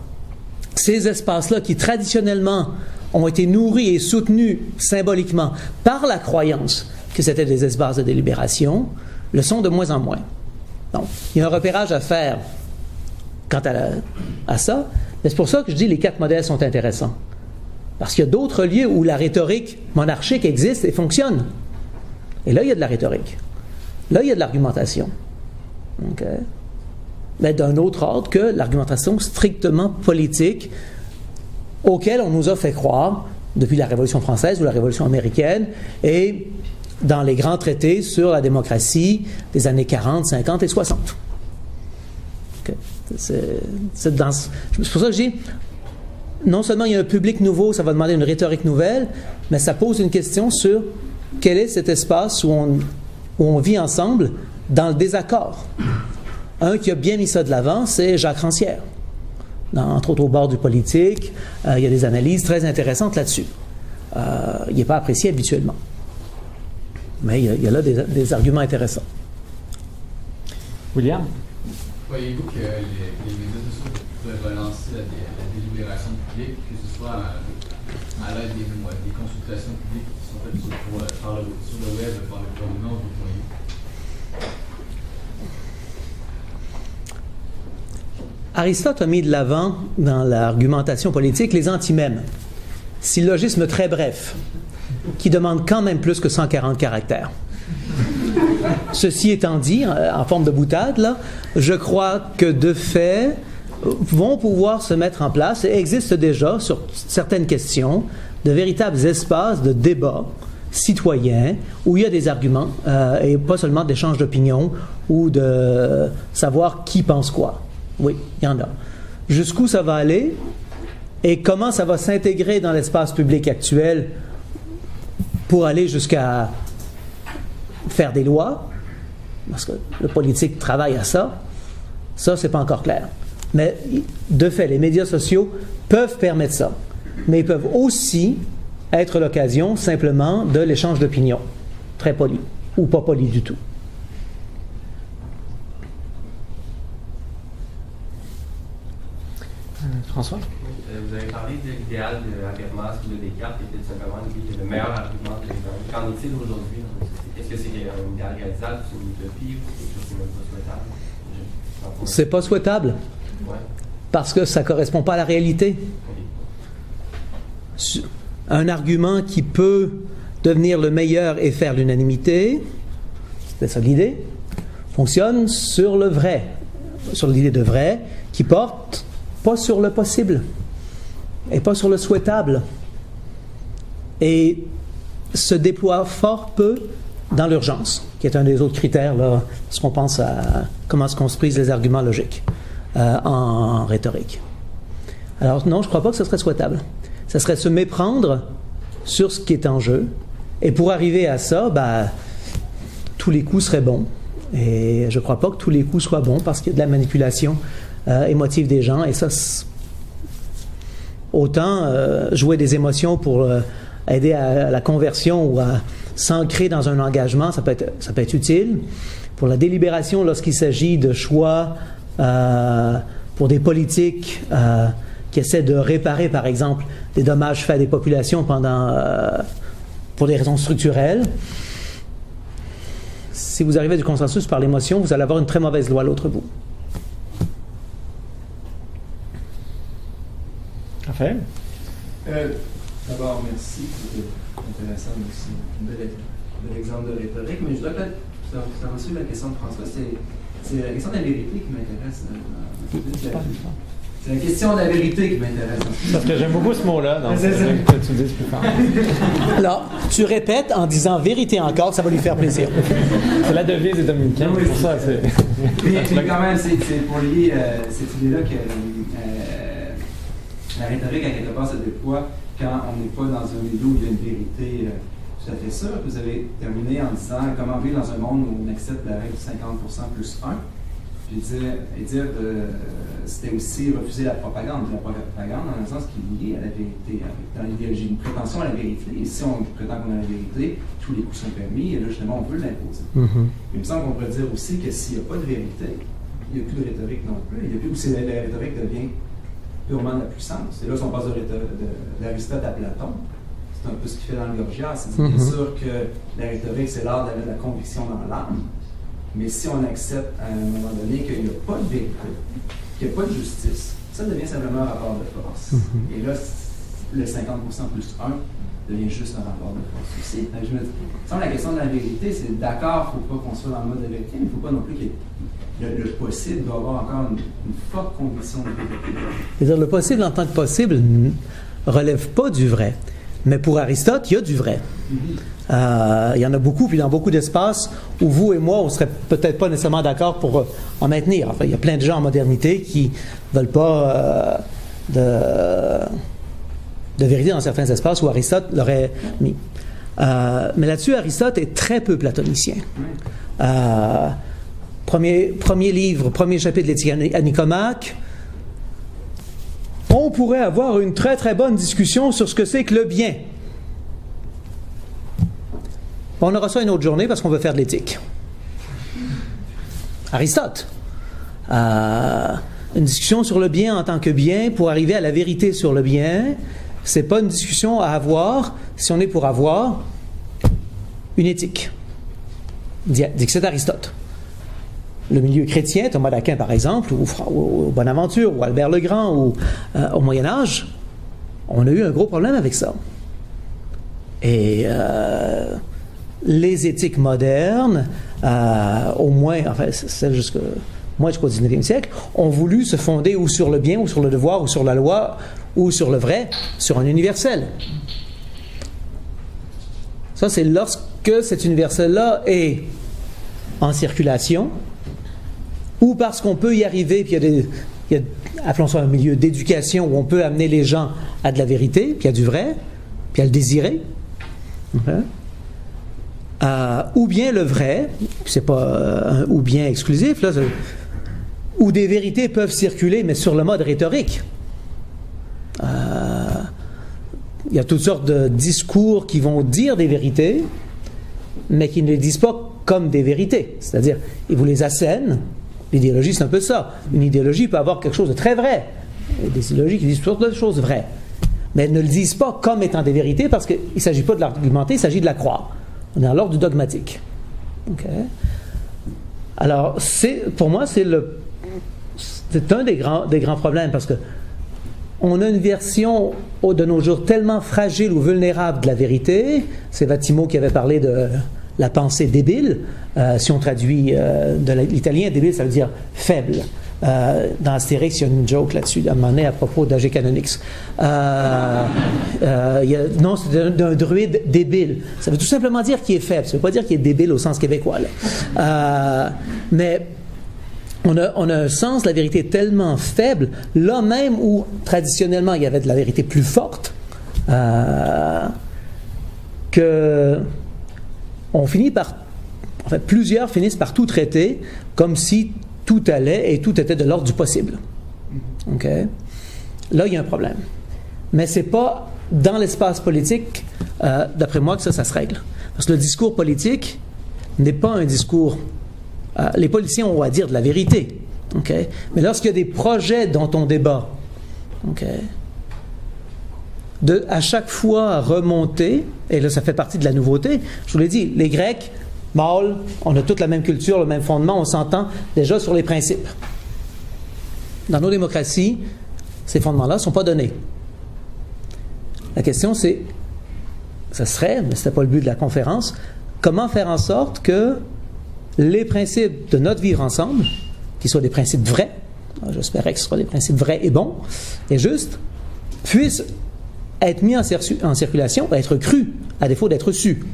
ces espaces-là qui traditionnellement ont été nourris et soutenus symboliquement par la croyance que c'était des espaces de délibération, le sont de moins en moins. Donc, il y a un repérage à faire quant à ça, mais c'est pour ça que je dis que les 4 modèles sont intéressants. Parce qu'il y a d'autres lieux où la rhétorique monarchique existe et fonctionne. Et là, il y a de la rhétorique. Là, il y a de l'argumentation. Okay. Mais d'un autre ordre que l'argumentation strictement politique auquel on nous a fait croire depuis la Révolution française ou la Révolution américaine et dans les grands traités sur la démocratie des années 40, 50 et 60. Okay. C'est pour ça que je dis, non seulement il y a un public nouveau, ça va demander une rhétorique nouvelle, mais ça pose une question sur quel est cet espace où on vit ensemble dans le désaccord. Un qui a bien mis ça de l'avant, c'est Jacques Rancière. Entre autres, au bord du politique, il y a des analyses très intéressantes là-dessus. Il n'est pas apprécié habituellement. Mais il y a là des arguments intéressants. William? Voyez-vous que les médias sociaux peuvent relancer la délibération publique, que ce soit à l'aide des consultations publiques qui sont faites sur le web par le gouvernement ou d'autres moyens? Aristote a mis de l'avant dans l'argumentation politique les antimèmes, syllogisme très bref, qui demande quand même plus que 140 caractères. Ceci étant dit, en forme de boutade, là, je crois que de fait vont pouvoir se mettre en place et existent déjà sur certaines questions de véritables espaces de débat citoyen où il y a des arguments et pas seulement d'échanges d'opinions ou de savoir qui pense quoi. Oui, il y en a. Jusqu'où ça va aller et comment ça va s'intégrer dans l'espace public actuel pour aller jusqu'à faire des lois, parce que le politique travaille à ça, c'est pas encore clair. Mais de fait, les médias sociaux peuvent permettre ça. Mais ils peuvent aussi être l'occasion simplement de l'échange d'opinions, très poli, ou pas poli du tout. François? Vous avez parlé de l'idéal de Habermas ou de Descartes, qui était simplement le meilleur argument de l'exemple. Qu'en est-il aujourd'hui dans notre société? Est-ce que c'est un idéal réalisable, c'est une utopie ou quelque chose qui n'est pas souhaitable? C'est pas souhaitable. Ouais. Parce que ça ne correspond pas à la réalité. Un argument qui peut devenir le meilleur et faire l'unanimité, c'est ça l'idée, fonctionne sur le vrai, sur l'idée de vrai, qui porte pas sur le possible et pas sur le souhaitable, et se déploie fort peu dans l'urgence, qui est un des autres critères là, lorsqu'on pense à comment se construisent les arguments logiques en rhétorique. Alors non, je ne crois pas que ce serait souhaitable. Ça serait se méprendre sur ce qui est en jeu, et pour arriver à ça, tous les coups seraient bons, et je ne crois pas que tous les coups soient bons parce qu'il y a de la manipulation émotive des gens, et ça, autant jouer des émotions pour aider à la conversion ou à s'ancrer dans un engagement, ça peut être utile. Pour la délibération, lorsqu'il s'agit de choix pour des politiques qui essaient de réparer, par exemple, des dommages faits à des populations pour des raisons structurelles, si vous arrivez à du consensus par l'émotion, vous allez avoir une très mauvaise loi à l'autre bout. Raphaël? D'abord, merci. C'était intéressant aussi. Un bel exemple de rhétorique. Mais je dois peut-être suivre la question de François. C'est la question de la vérité qui m'intéresse. C'est la question de la vérité qui m'intéresse. Parce que j'aime beaucoup ce mot-là. Donc c'est ça que tu dises plus fort. Alors, tu répètes en disant vérité encore, ça va lui faire plaisir. C'est la devise des Dominicains. Oui, c'est pour ça. Mais quand même, c'est pour lier cette idée-là que la rhétorique, à quelque part, se déploie quand on n'est pas dans un milieu où il y a une vérité tout à fait sûre. Vous avez terminé en disant comment vivre dans un monde où on accepte la règle du 50% plus 1. Puis dire c'était aussi refuser la propagande. La propagande, dans un sens qui est liée à la vérité, dans l'idéologie, une prétention à la vérité. Et si on prétend qu'on a la vérité, tous les coups sont permis, et là, justement, on peut l'imposer. Il me semble qu'on pourrait dire aussi que s'il n'y a pas de vérité, il n'y a plus de rhétorique non plus. Il n'y a plus où la rhétorique devient purement de la puissance. Et là, si on passe d'Aristote à Platon, c'est un peu ce qu'il fait dans le Gorgias. C'est bien sûr que la rhétorique, c'est l'art d'avoir de la conviction dans l'âme. Mais si on accepte à un moment donné qu'il n'y a pas de vérité, qu'il n'y a pas de justice, ça devient simplement un rapport de force. Et là, le 50% plus 1 devient juste un rapport de force aussi. Donc, je me dis, la question de la vérité, c'est d'accord, il ne faut pas qu'on soit dans le mode de vérité, mais il ne faut pas non plus qu'il y ait le possible doit avoir encore une forte conviction de vérité. C'est-à-dire, le possible en tant que possible ne relève pas du vrai. Mais pour Aristote, il y a du vrai. Il y en a beaucoup, puis dans beaucoup d'espaces où vous et moi, on ne serait peut-être pas nécessairement d'accord pour en maintenir. Enfin, il y a plein de gens en modernité qui ne veulent pas de vérité dans certains espaces où Aristote l'aurait mis. Mais là-dessus, Aristote est très peu platonicien. Premier livre, premier chapitre de l'Éthique à Nicomaque, on pourrait avoir une très très bonne discussion sur ce que c'est que le bien. On aura ça une autre journée parce qu'on veut faire de l'éthique. Aristote. Une discussion sur le bien en tant que bien pour arriver à la vérité sur le bien, c'est pas une discussion à avoir si on est pour avoir une éthique. Dit que c'est Aristote. le milieu chrétien, Thomas d'Aquin par exemple, ou Bonaventure, ou Albert le Grand, ou au Moyen-Âge, on a eu un gros problème avec ça. Et les éthiques modernes, au moins, enfin, celles jusqu'au 19e siècle, ont voulu se fonder ou sur le bien, ou sur le devoir, ou sur la loi, ou sur le vrai, sur un universel. Ça, c'est lorsque cet universel-là est en circulation, ou parce qu'on peut y arriver, puis il y a, appelons ça un milieu d'éducation, où on peut amener les gens à de la vérité, puis à du vrai, puis à le désirer. Okay. Ou bien le vrai, c'est pas un ou bien exclusif, là, où des vérités peuvent circuler, mais sur le mode rhétorique. Il y a toutes sortes de discours qui vont dire des vérités, mais qui ne les disent pas comme des vérités. C'est-à-dire, ils vous les assènent. L'idéologie, c'est un peu ça. Une idéologie peut avoir quelque chose de très vrai. Il y a des idéologies qui disent toutes sortes de choses vraies. Mais elles ne le disent pas comme étant des vérités, parce qu'il ne s'agit pas de l'argumenter, il s'agit de la croire. On est dans l'ordre du dogmatique. Okay. Alors, pour moi, c'est un des grands problèmes, parce que on a une version de nos jours tellement fragile ou vulnérable de la vérité. C'est Vattimo qui avait parlé de la pensée débile. Si on traduit de l'italien, débile, ça veut dire faible. Dans Astérix, il y a une joke là-dessus, à un moment donné, à propos d'Ag Canonix. Non, c'est d'un druide débile. Ça veut tout simplement dire qu'il est faible. Ça ne veut pas dire qu'il est débile au sens québécois. Mais on a un sens de la vérité tellement faible, là même où, traditionnellement, il y avait de la vérité plus forte, que on finit par... En fait, plusieurs finissent par tout traiter comme si tout allait et tout était de l'ordre du possible. Okay? Là, il y a un problème. Mais ce n'est pas dans l'espace politique, d'après moi, que ça se règle. Parce que le discours politique n'est pas un discours... les politiciens ont à dire de la vérité. Okay? Mais lorsqu'il y a des projets dont on débat, okay, à chaque fois remonter, et là, ça fait partie de la nouveauté, je vous l'ai dit, les Grecs... Mâle, on a toute la même culture, le même fondement, on s'entend déjà sur les principes. Dans nos démocraties, ces fondements-là ne sont pas donnés. La question, c'est, ce serait, mais ce n'était pas le but de la conférence, comment faire en sorte que les principes de notre vivre ensemble, qui soient des principes vrais, j'espérais que ce soient des principes vrais et bons, et justes, puissent être mis en circulation, être crus, à défaut d'être su.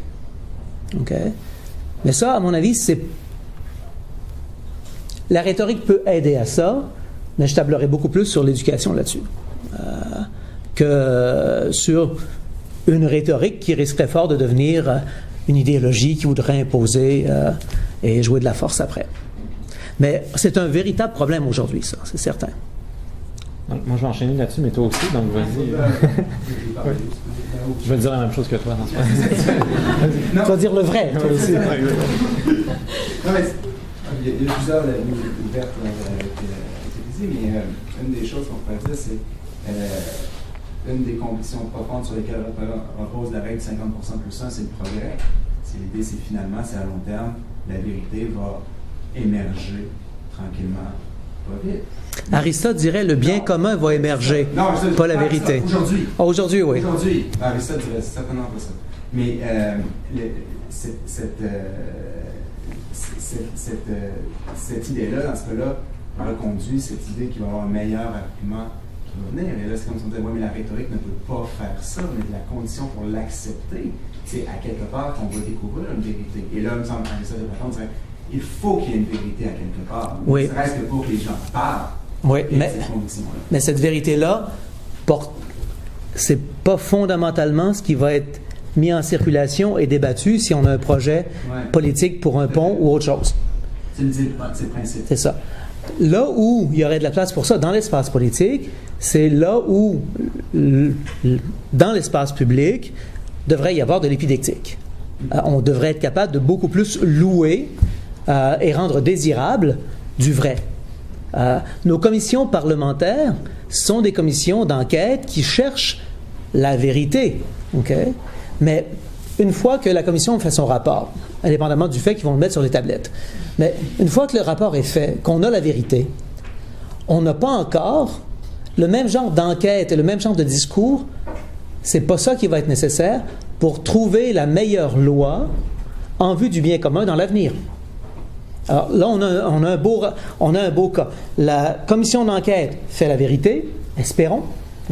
Okay? Mais ça, à mon avis, la rhétorique peut aider à ça, mais je tablerai beaucoup plus sur l'éducation là-dessus que sur une rhétorique qui risquerait fort de devenir une idéologie qui voudrait imposer et jouer de la force après. Mais c'est un véritable problème aujourd'hui, ça, c'est certain. Donc, moi, je vais enchaîner là-dessus, mais toi aussi, donc vas-y. Oui. Je vais dire la même chose que toi. Tu vas dire le vrai, toi aussi. Non, mais il y a plusieurs lignes ouvertes avec été dit, mais une des choses qu'on pourrait dire, c'est une des convictions profondes sur lesquelles repose la règle 50% plus 1, c'est le progrès. L'idée, c'est finalement, c'est à long terme, la vérité va émerger tranquillement, pas vite. Aristote dirait le bien commun va émerger, pas la vérité. Aujourd'hui. Aujourd'hui, oui. Aujourd'hui. Aristote dirait certainement pas ça. Mais cette idée-là, dans ce cas-là, reconduit cette idée qu'il va y avoir un meilleur argument qui va venir. Et là, c'est comme si on disait, oui, mais la rhétorique ne peut pas faire ça, mais la condition pour l'accepter, c'est à quelque part qu'on va découvrir une vérité. Et là, il me semble, Aristote de Platon dirait, il faut qu'il y ait une vérité à quelque part. Oui. Ça reste que pour que les gens parlent. Oui, mais cette vérité-là, c'est pas fondamentalement ce qui va être mis en circulation et débattu si on a un projet politique pour un pont ou autre chose. C'est le principe. C'est ça. Là où il y aurait de la place pour ça dans l'espace politique, c'est là où, dans l'espace public, devrait y avoir de l'épidectique. On devrait être capable de beaucoup plus louer et rendre désirable du vrai. Nos commissions parlementaires sont des commissions d'enquête qui cherchent la vérité. Okay? Mais une fois que la commission fait son rapport, indépendamment du fait qu'ils vont le mettre sur les tablettes, mais une fois que le rapport est fait, qu'on a la vérité, on n'a pas encore le même genre d'enquête et le même genre de discours. C'est pas ça qui va être nécessaire pour trouver la meilleure loi en vue du bien commun dans l'avenir. Alors là, on a un beau cas. La commission d'enquête fait la vérité, espérons,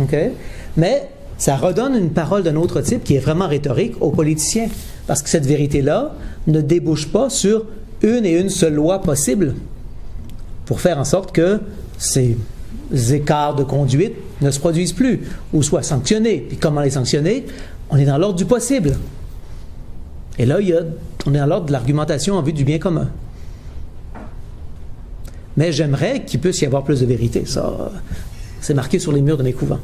okay? Mais ça redonne une parole d'un autre type qui est vraiment rhétorique aux politiciens. Parce que cette vérité-là ne débouche pas sur une seule loi possible pour faire en sorte que ces écarts de conduite ne se produisent plus ou soient sanctionnés. Puis comment les sanctionner? On est dans l'ordre du possible. Et là, on est dans l'ordre de l'argumentation en vue du bien commun. Mais j'aimerais qu'il puisse y avoir plus de vérité. Ça, c'est marqué sur les murs de mes couvents.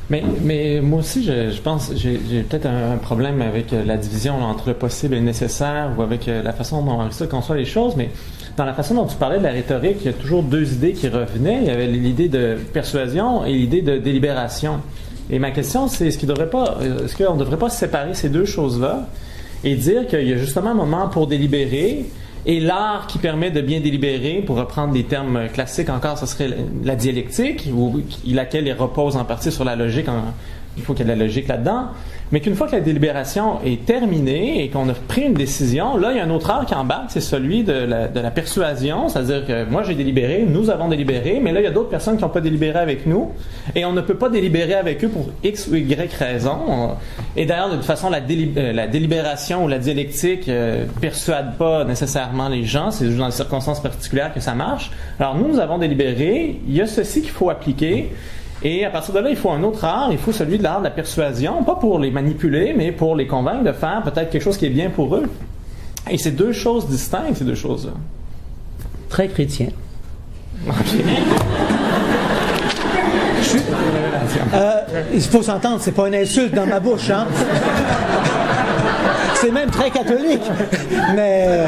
Mais moi aussi, je pense, j'ai peut-être un problème avec la division là, entre le possible et le nécessaire, ou avec la façon dont Aristote conçoit les choses, mais dans la façon dont tu parlais de la rhétorique, il y a toujours deux idées qui revenaient. Il y avait l'idée de persuasion et l'idée de délibération. Et ma question, c'est est-ce qu'on ne devrait pas séparer ces deux choses-là et dire qu'il y a justement un moment pour délibérer, et l'art qui permet de bien délibérer, pour reprendre des termes classiques encore, ce serait la dialectique, laquelle repose en partie sur la logique. Il faut qu'il y ait de la logique là-dedans. Mais qu'une fois que la délibération est terminée et qu'on a pris une décision, là, il y a un autre art qui embarque, c'est celui de la persuasion, c'est-à-dire que moi, j'ai délibéré, nous avons délibéré, mais là, il y a d'autres personnes qui n'ont pas délibéré avec nous, et on ne peut pas délibérer avec eux pour X ou Y raison. Et d'ailleurs, de toute façon, la délibération ou la dialectique persuade pas nécessairement les gens, c'est juste dans des circonstances particulières que ça marche. Alors, nous avons délibéré, il y a ceci qu'il faut appliquer. Et à partir de là, il faut un autre art, il faut celui de l'art de la persuasion, pas pour les manipuler, mais pour les convaincre de faire peut-être quelque chose qui est bien pour eux. Et c'est deux choses distinctes, ces deux choses-là. Très chrétien. Okay. Il faut s'entendre, c'est pas une insulte dans ma bouche, hein? C'est même très catholique. Mais...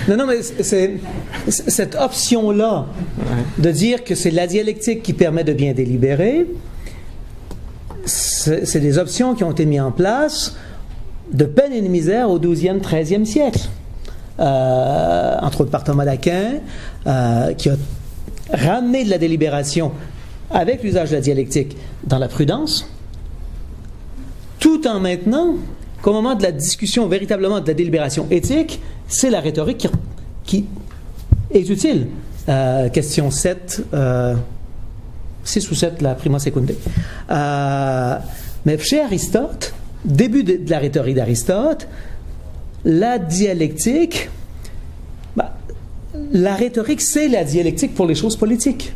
Non, mais c'est cette option-là de dire que c'est la dialectique qui permet de bien délibérer, c'est des options qui ont été mises en place de peine et de misère au 12e, 13e siècle. Entre autres par Thomas d'Aquin, qui a ramené de la délibération avec l'usage de la dialectique dans la prudence, tout en maintenant qu'au moment de la discussion véritablement de la délibération éthique, c'est la rhétorique qui est utile. Question 7, 6 ou 7, la prima secunde. Mais chez Aristote, début de la rhétorique d'Aristote, la dialectique, la rhétorique, c'est la dialectique pour les choses politiques.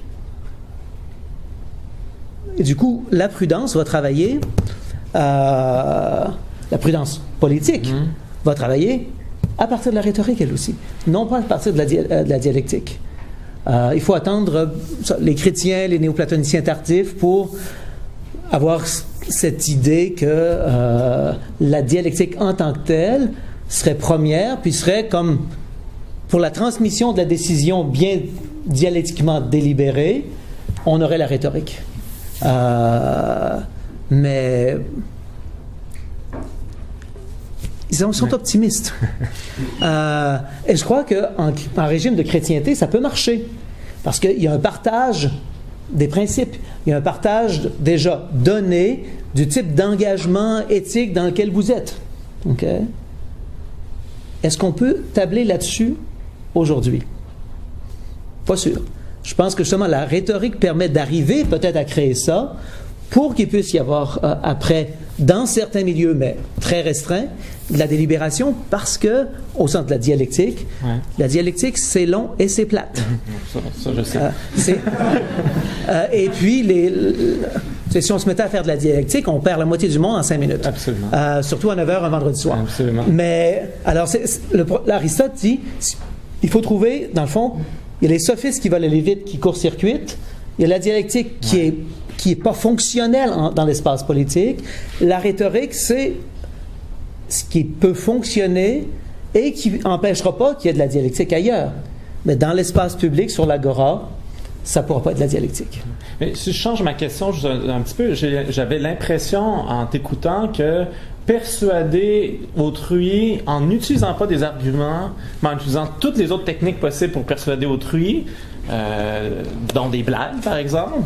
Et du coup, la prudence va travailler, la prudence politique va travailler à partir de la rhétorique, elle aussi, non pas à partir de la dialectique. Il faut attendre les chrétiens, les néoplatoniciens tardifs pour avoir cette idée que la dialectique en tant que telle serait première, puis serait comme pour la transmission de la décision bien dialectiquement délibérée, on aurait la rhétorique. Mais ils sont optimistes. Et je crois qu'en régime de chrétienté, ça peut marcher. Parce qu'il y a un partage des principes. Il y a un partage déjà donné du type d'engagement éthique dans lequel vous êtes. Okay? Est-ce qu'on peut tabler là-dessus aujourd'hui? Pas sûr. Je pense que justement la rhétorique permet d'arriver peut-être à créer ça pour qu'il puisse y avoir après, dans certains milieux, mais très restreints, de la délibération, parce que au centre de la dialectique, la dialectique c'est long et c'est plate. Ça je sais. Et puis si on se mettait à faire de la dialectique, on perd la moitié du monde en 5 minutes. Absolument. Surtout à 9h un vendredi soir. Absolument. Mais alors Aristote dit, il faut trouver, dans le fond, il y a les sophistes qui veulent aller vite, qui court-circuitent. Il y a la dialectique qui est pas fonctionnelle dans l'espace politique. La rhétorique, c'est ce qui peut fonctionner et qui n'empêchera pas qu'il y ait de la dialectique ailleurs. Mais dans l'espace public, sur l'agora, ça ne pourra pas être de la dialectique. Mais si je change ma question juste un petit peu, j'avais l'impression en t'écoutant que persuader autrui en n'utilisant pas des arguments, mais en utilisant toutes les autres techniques possibles pour persuader autrui, dont des blagues par exemple,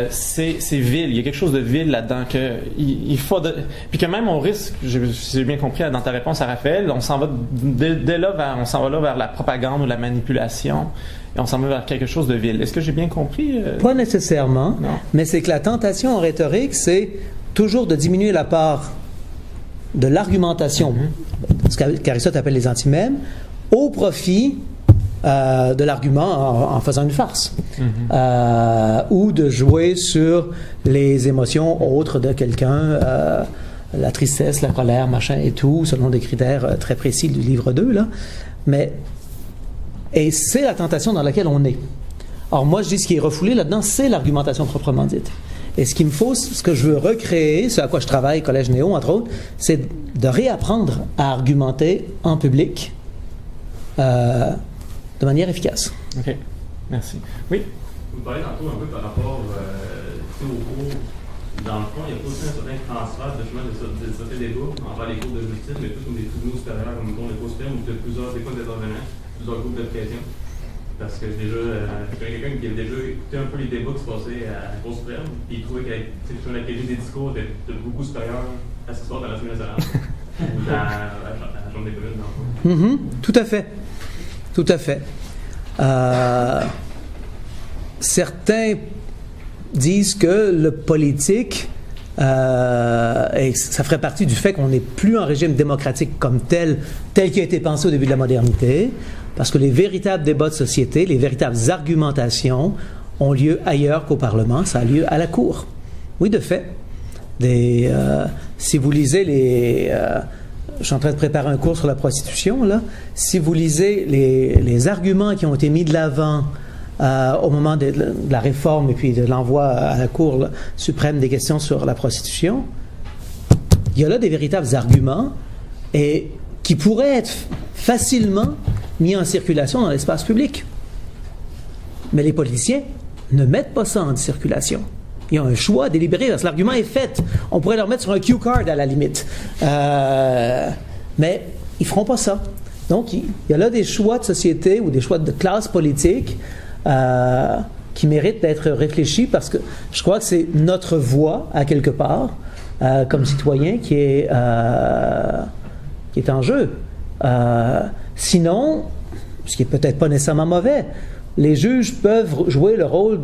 c'est vil. Il y a quelque chose de vil là-dedans il faut puis que même on risque, si j'ai bien compris dans ta réponse à Raphaël, on s'en va dès là vers la propagande ou la manipulation. Et on s'en va vers quelque chose de vil. Est-ce que j'ai bien compris? Pas nécessairement, non. Mais c'est que la tentation en rhétorique, c'est toujours de diminuer la part de l'argumentation, ce qu'Aristote appelle les antimèmes, au profit de l'argument en faisant une farce. Ou de jouer sur les émotions autres de quelqu'un, la tristesse, la colère, machin et tout, selon des critères très précis du livre 2, là. Et c'est la tentation dans laquelle on est. Or, moi, je dis ce qui est refoulé là-dedans, c'est l'argumentation proprement dite. Et ce qu'il me faut, ce que je veux recréer, ce à quoi je travaille, Collège Néo, entre autres, c'est de réapprendre à argumenter en public de manière efficace. OK. Merci. Oui? Vous parlez tantôt un peu par rapport au cours. Dans le fond, il y a pas aussi un certain transfert de chemin de certains débats envers les cours de justice, mais plus comme des tribunaux supérieurs, comme le cours suprême, où il y a plusieurs intervenants, plusieurs groupes de pression. Parce que déjà, je connais quelqu'un qui avait déjà écouté un peu les débats qui se passaient à la Cour suprême, puis il trouvait que la qualité des discours était beaucoup supérieure à ce qui se passe dans l'Assemblée nationale ou à la Chambre des communes, dans le fond. Tout à fait. Tout à fait. Certains disent que le politique, et ça ferait partie du fait qu'on n'est plus un régime démocratique comme tel qui a été pensé au début de la modernité, parce que les véritables débats de société, les véritables argumentations ont lieu ailleurs qu'au Parlement, ça a lieu à la Cour. Oui, de fait. Si vous lisez je suis en train de préparer un cours sur la prostitution, là. Si vous lisez les arguments qui ont été mis de l'avant au moment de la réforme et puis de l'envoi à la Cour suprême des questions sur la prostitution, il y a là des véritables arguments et qui pourraient être facilement mis en circulation dans l'espace public. Mais les politiciens ne mettent pas ça en circulation. Il y a un choix délibéré, parce que l'argument est fait. On pourrait leur mettre sur un cue card à la limite. Mais ils ne feront pas ça. Donc, il y a là des choix de société ou des choix de classe politique qui méritent d'être réfléchis, parce que je crois que c'est notre voix, à quelque part, comme citoyen, qui est en jeu. Sinon, ce qui n'est peut-être pas nécessairement mauvais, les juges peuvent jouer le rôle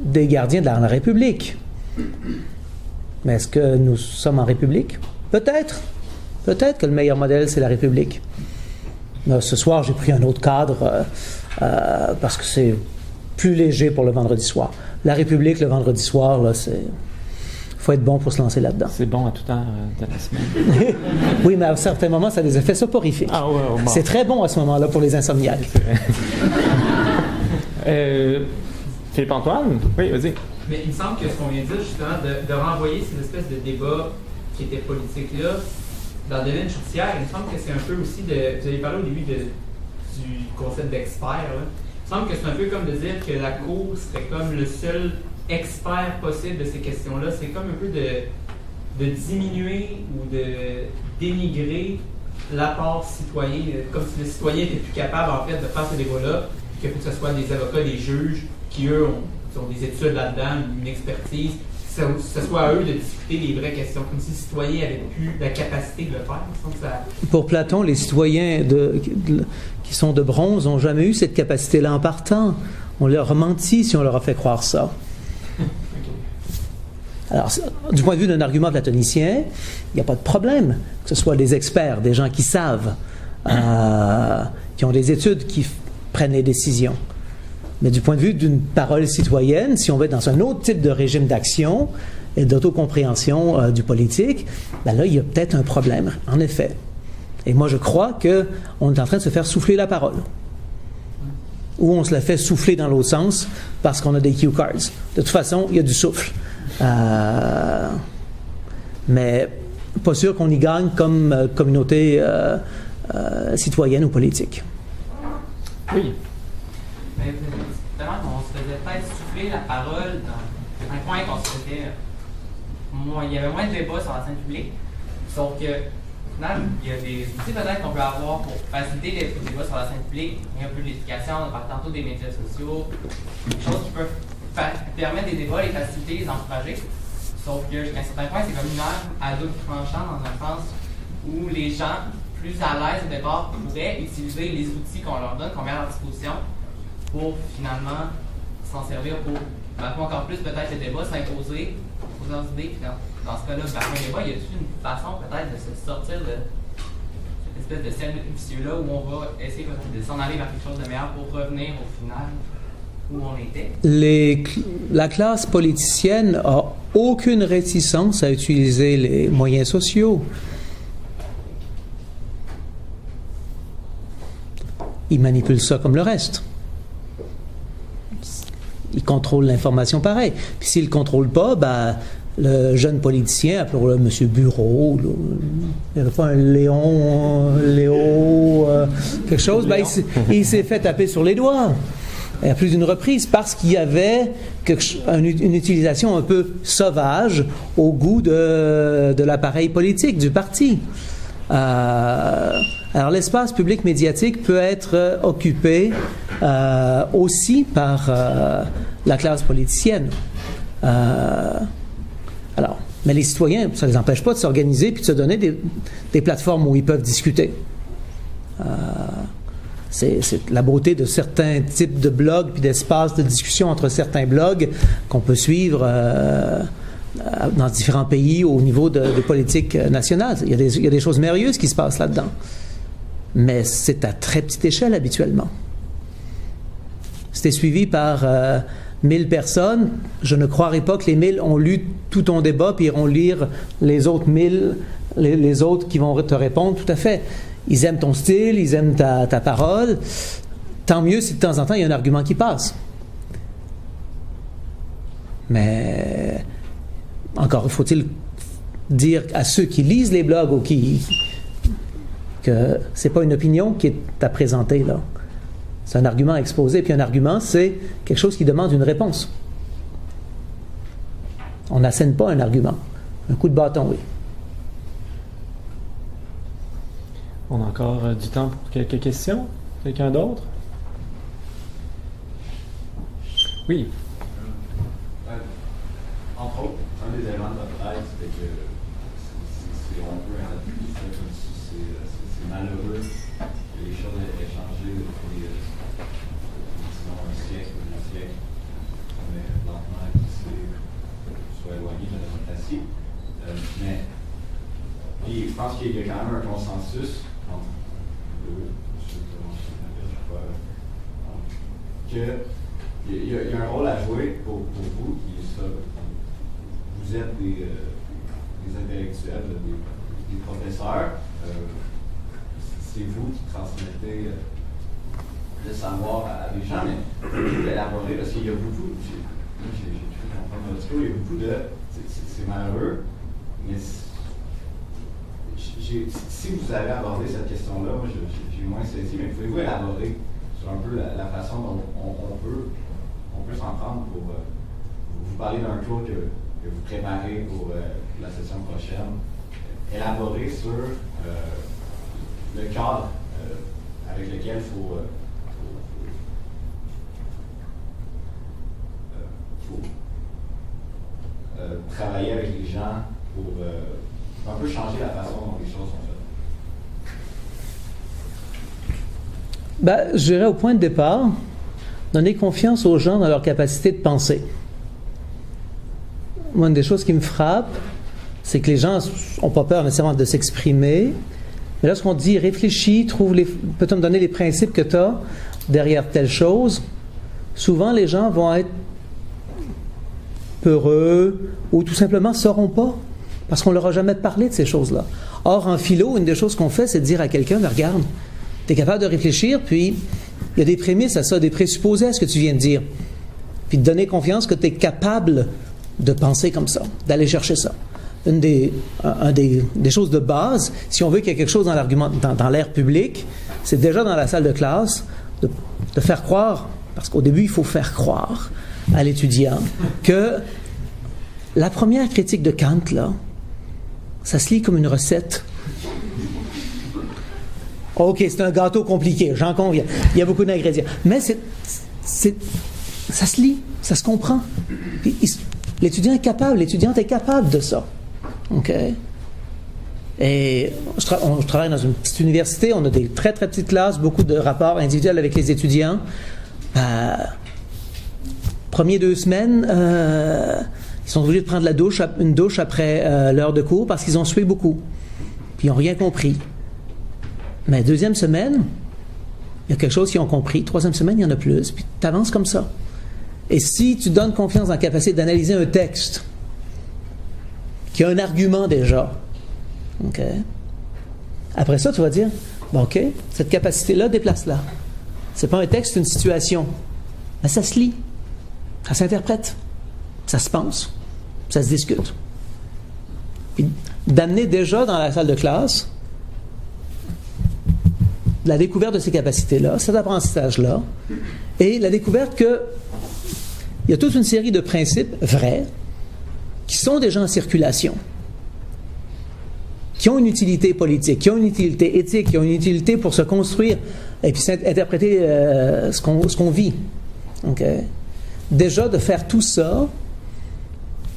des gardiens de la République. Mais est-ce que nous sommes en République? Peut-être. Peut-être que le meilleur modèle, c'est la République. Ce soir, j'ai pris un autre cadre parce que c'est plus léger pour le vendredi soir. La République, le vendredi soir, là, c'est... faut être bon pour se lancer là-dedans. C'est bon à tout temps de la semaine. Oui, mais à certains moments, ça a des effets soporifiques. Ah ouais, bon. C'est très bon à ce moment-là pour les insomniaques. Philippe-Antoine? Oui, vas-y. Mais il me semble que ce qu'on vient de dire, justement, de renvoyer ces espèces de débats qui étaient politiques-là dans le domaine judiciaire, il me semble que c'est un peu aussi de... Vous avez parlé au début du concept d'expert, là. Il me semble que c'est un peu comme de dire que la Cour serait comme le seul expert possible de ces questions-là. C'est comme un peu de diminuer ou de dénigrer l'apport citoyen, comme si le citoyen était plus capable, en fait, de faire ce débat-là, que ce soit des avocats, des juges, qui, eux, ont des études là-dedans, une expertise, que ce soit à eux de discuter les vraies questions, comme si les citoyens avaient plus la capacité de le faire. Pour Platon, les citoyens qui sont de bronze n'ont jamais eu cette capacité-là en partant. On leur a menti si on leur a fait croire ça. Alors, du point de vue d'un argument platonicien, il n'y a pas de problème que ce soit des experts, des gens qui savent, qui ont des études, qui prennent les décisions. Mais du point de vue d'une parole citoyenne, si on va être dans un autre type de régime d'action et d'autocompréhension du politique, ben là, il y a peut-être un problème, en effet. Et moi, je crois qu'on est en train de se faire souffler la parole. Ou on se la fait souffler dans l'autre sens parce qu'on a des cue cards. De toute façon, il y a du souffle. Mais pas sûr qu'on y gagne comme communauté citoyenne ou politique. Oui. Mais justement, on se faisait peut-être souffler la parole dans un coin qu'on se faisait il y avait moins de débats sur la scène publique. Sauf que, au final, il y a des outils peut-être qu'on peut avoir pour faciliter les débats sur la scène publique, un peu de l'éducation, on parle tantôt des médias sociaux, des choses qui peuvent permettre des débats, les faciliter, les encourager. Sauf que, jusqu'à un certain point, c'est comme une arme à double tranchant dans un sens où les gens, plus à l'aise au départ, pourraient utiliser les outils qu'on leur donne, qu'on met à leur disposition, pour finalement s'en servir pour encore plus peut-être le débat, s'imposer aux idées. Puis dans ce cas-là, un débat, y a-t-il une façon peut-être de se sortir de cette espèce de cercle vicieux-là où on va essayer de s'en aller vers quelque chose de meilleur pour revenir au final où on était? La classe politicienne a aucune réticence à utiliser les moyens sociaux. Ils manipulent ça comme le reste. Ils contrôlent l'information pareil. Puis s'ils ne le contrôlent pas, ben, le jeune politicien, appelons-le M. Bureau, il n'y a pas un Léo, quelque chose, ben, il s'est fait taper sur les doigts à plus d'une reprise parce qu'il y avait une utilisation un peu sauvage au goût de l'appareil politique, du parti. Alors l'espace public médiatique peut être occupé aussi par la classe politicienne. Alors, mais les citoyens, ça ne les empêche pas de s'organiser puis de se donner des plateformes où ils peuvent discuter. C'est la beauté de certains types de blogs puis d'espaces de discussion entre certains blogs qu'on peut suivre dans différents pays au niveau de politique nationale. Il y a des choses merveilleuses qui se passent là-dedans. Mais c'est à très petite échelle habituellement. C'était suivi par 1000 personnes. Je ne croirais pas que les 1000 ont lu tout ton débat puis iront lire les autres 1000, les autres qui vont te répondre. Tout à fait. Ils aiment ton style, ils aiment ta parole. Tant mieux si de temps en temps il y a un argument qui passe. Mais encore faut-il dire à ceux qui lisent les blogs ou que c'est pas une opinion qui est à présenter là. C'est un argument à exposer. Puis un argument, c'est quelque chose qui demande une réponse. On n'assène pas un argument. Un coup de bâton, oui. On a encore du temps pour quelques questions. Quelqu'un d'autre? Oui. Entre autres, un des éléments de votre thèse, c'est que on peut appuyer ça comme si c'est malheureux que les choses aient changé depuis disons un siècle ou 2 siècles. On est lentement qui soit éloigné de la démocratie. Mais puis, je pense qu'il y a quand même un consensus entre qu'il y a un rôle à jouer pour vous qui est ça. Vous êtes des intellectuels, des professeurs. C'est vous qui transmettez le savoir à des gens, mais vous l'élaborer parce qu'il y a beaucoup, j'ai cru comprendre votre discours, il y a beaucoup de, c'est malheureux, mais si vous avez abordé cette question-là, moi j'ai moins saisi, mais pouvez-vous élaborer sur un peu la façon dont on peut s'en prendre pour vous parler d'un cours que vous préparez pour la session prochaine, élaborer sur le cadre avec lequel il faut travailler avec les gens pour un peu changer la façon dont les choses sont faites. Ben, je dirais au point de départ, donner confiance aux gens dans leur capacité de penser. Moi, une des choses qui me frappe, c'est que les gens n'ont pas peur nécessairement de s'exprimer, mais lorsqu'on dit réfléchis, peut-on me donner les principes que tu as derrière telle chose, souvent les gens vont être peureux ou tout simplement ne sauront pas parce qu'on ne leur a jamais parlé de ces choses-là. Or, en philo, une des choses qu'on fait, c'est de dire à quelqu'un, regarde, tu es capable de réfléchir, puis il y a des prémices à ça, des présupposés à ce que tu viens de dire, puis de donner confiance que tu es capable de penser comme ça, d'aller chercher ça. Une des choses de base, si on veut qu'il y ait quelque chose dans l'argument, dans l'ère publique, c'est déjà dans la salle de classe de faire croire, parce qu'au début, il faut faire croire à l'étudiant que la première critique de Kant, là, ça se lit comme une recette. OK, c'est un gâteau compliqué, j'en conviens. Il y a beaucoup d'ingrédients. Mais ça se lit, ça se comprend. Puis, l'étudiante est capable de ça. OK? Et je travaille dans une petite université, on a des très très petites classes, beaucoup de rapports individuels avec les étudiants. Premières 2 semaines, ils sont obligés de prendre une douche après l'heure de cours parce qu'ils ont sué beaucoup. Puis ils n'ont rien compris. Mais 2e semaine, il y a quelque chose qu'ils ont compris. 3e semaine, il y en a plus. Puis tu avances comme ça. Et si tu donnes confiance dans la capacité d'analyser un texte qui a un argument déjà, OK, après ça, tu vas dire, bon, OK, cette capacité-là, déplace-la. C'est pas un texte, c'est une situation. Mais ça se lit, ça s'interprète, ça se pense, ça se discute. Puis d'amener déjà dans la salle de classe la découverte de ces capacités-là, cet apprentissage-là, et la découverte qu'il y a toute une série de principes vrais qui sont déjà en circulation, qui ont une utilité politique, qui ont une utilité éthique, qui ont une utilité pour se construire et puis interpréter ce qu'on vit. Okay? Déjà, de faire tout ça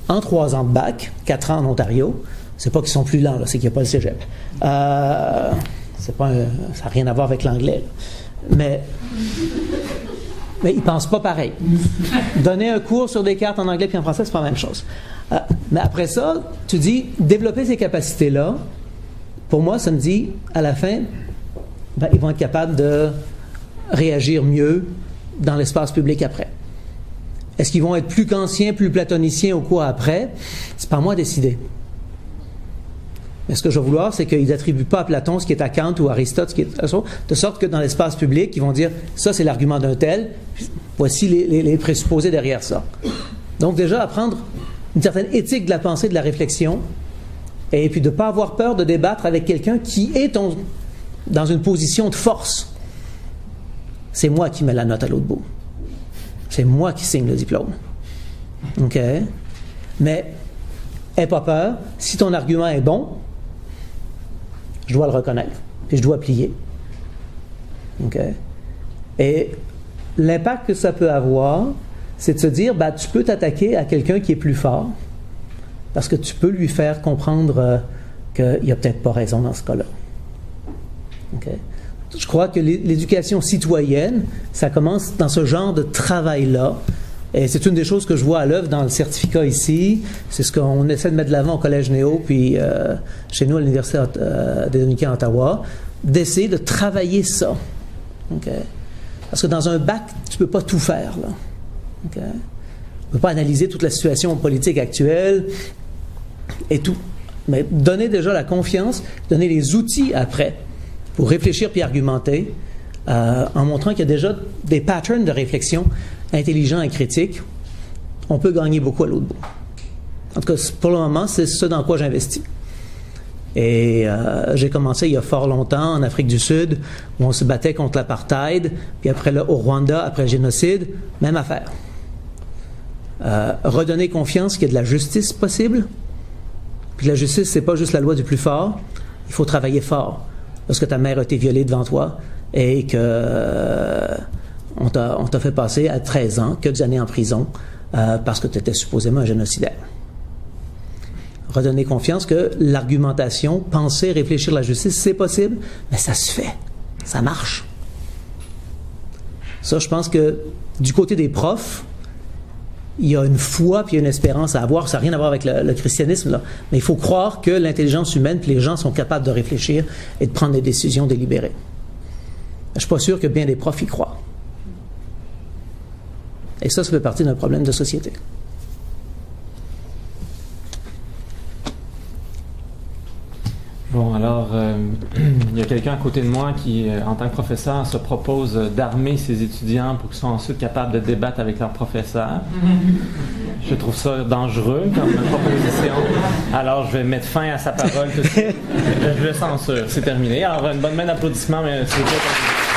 en 3 ans de bac, 4 ans en Ontario, c'est pas qu'ils sont plus lents, là, c'est qu'il n'y a pas le cégep. Ça n'a rien à voir avec l'anglais. Mais ils ne pensent pas pareil. Donner un cours sur des cartes en anglais puis en français, c'est pas la même chose. Mais après ça, tu dis, développer ces capacités-là, pour moi, ça me dit, à la fin, ils vont être capables de réagir mieux dans l'espace public après. Est-ce qu'ils vont être plus kantiens, plus platoniciens au cours après? C'est pas à moi à décider. Mais ce que je vais vouloir, c'est qu'ils n'attribuent pas à Platon ce qui est à Kant ou à Aristote, ce qui est à ça, de sorte que dans l'espace public, ils vont dire, ça c'est l'argument d'un tel, voici les présupposés derrière ça. Donc déjà, apprendre une certaine éthique de la pensée, de la réflexion, et puis de ne pas avoir peur de débattre avec quelqu'un qui est dans une position de force. C'est moi qui mets la note à l'autre bout. C'est moi qui signe le diplôme. OK? Mais, n'aie pas peur. Si ton argument est bon, je dois le reconnaître. Puis je dois plier. OK? Et l'impact que ça peut avoir, c'est de se dire, tu peux t'attaquer à quelqu'un qui est plus fort parce que tu peux lui faire comprendre qu'il n'a peut-être pas raison dans ce cas-là. OK? Je crois que l'éducation citoyenne, ça commence dans ce genre de travail-là. Et c'est une des choses que je vois à l'œuvre dans le certificat ici. C'est ce qu'on essaie de mettre de l'avant au Collège Néo, puis chez nous à l'Université des Dominicains à Ottawa, d'essayer de travailler ça. Okay? Parce que dans un bac, tu ne peux pas tout faire, là. Okay? Tu ne peux pas analyser toute la situation politique actuelle et tout. Mais donner déjà la confiance, donner les outils après pour réfléchir puis argumenter, en montrant qu'il y a déjà des patterns de réflexion intelligents et critiques, on peut gagner beaucoup à l'autre bout. En tout cas, pour le moment, c'est ce dans quoi j'investis. Et j'ai commencé il y a fort longtemps en Afrique du Sud, où on se battait contre l'apartheid, puis après là, au Rwanda, après le génocide, même affaire. Redonner confiance qu'il y a de la justice possible, puis la justice, c'est pas juste la loi du plus fort, il faut travailler fort. Parce que ta mère a été violée devant toi et que on t'a fait passer à 13 ans, quelques années en prison, parce que tu étais supposément un génocidaire. Redonner confiance que l'argumentation, penser, réfléchir la justice, c'est possible, mais ça se fait, ça marche. Ça, je pense que du côté des profs, il y a une foi puis une espérance à avoir. Ça n'a rien à voir avec le christianisme, là. Mais il faut croire que l'intelligence humaine puis les gens sont capables de réfléchir et de prendre des décisions délibérées. Je ne suis pas sûr que bien des profs y croient. Et ça fait partie d'un problème de société. Bon, alors, il y a quelqu'un à côté de moi qui, en tant que professeur, se propose d'armer ses étudiants pour qu'ils soient ensuite capables de débattre avec leurs professeurs. Je trouve ça dangereux comme proposition. Alors, je vais mettre fin à sa parole tout de suite. Je le censure. C'est terminé. Alors, une bonne main d'applaudissements, mais s'il vous plaît.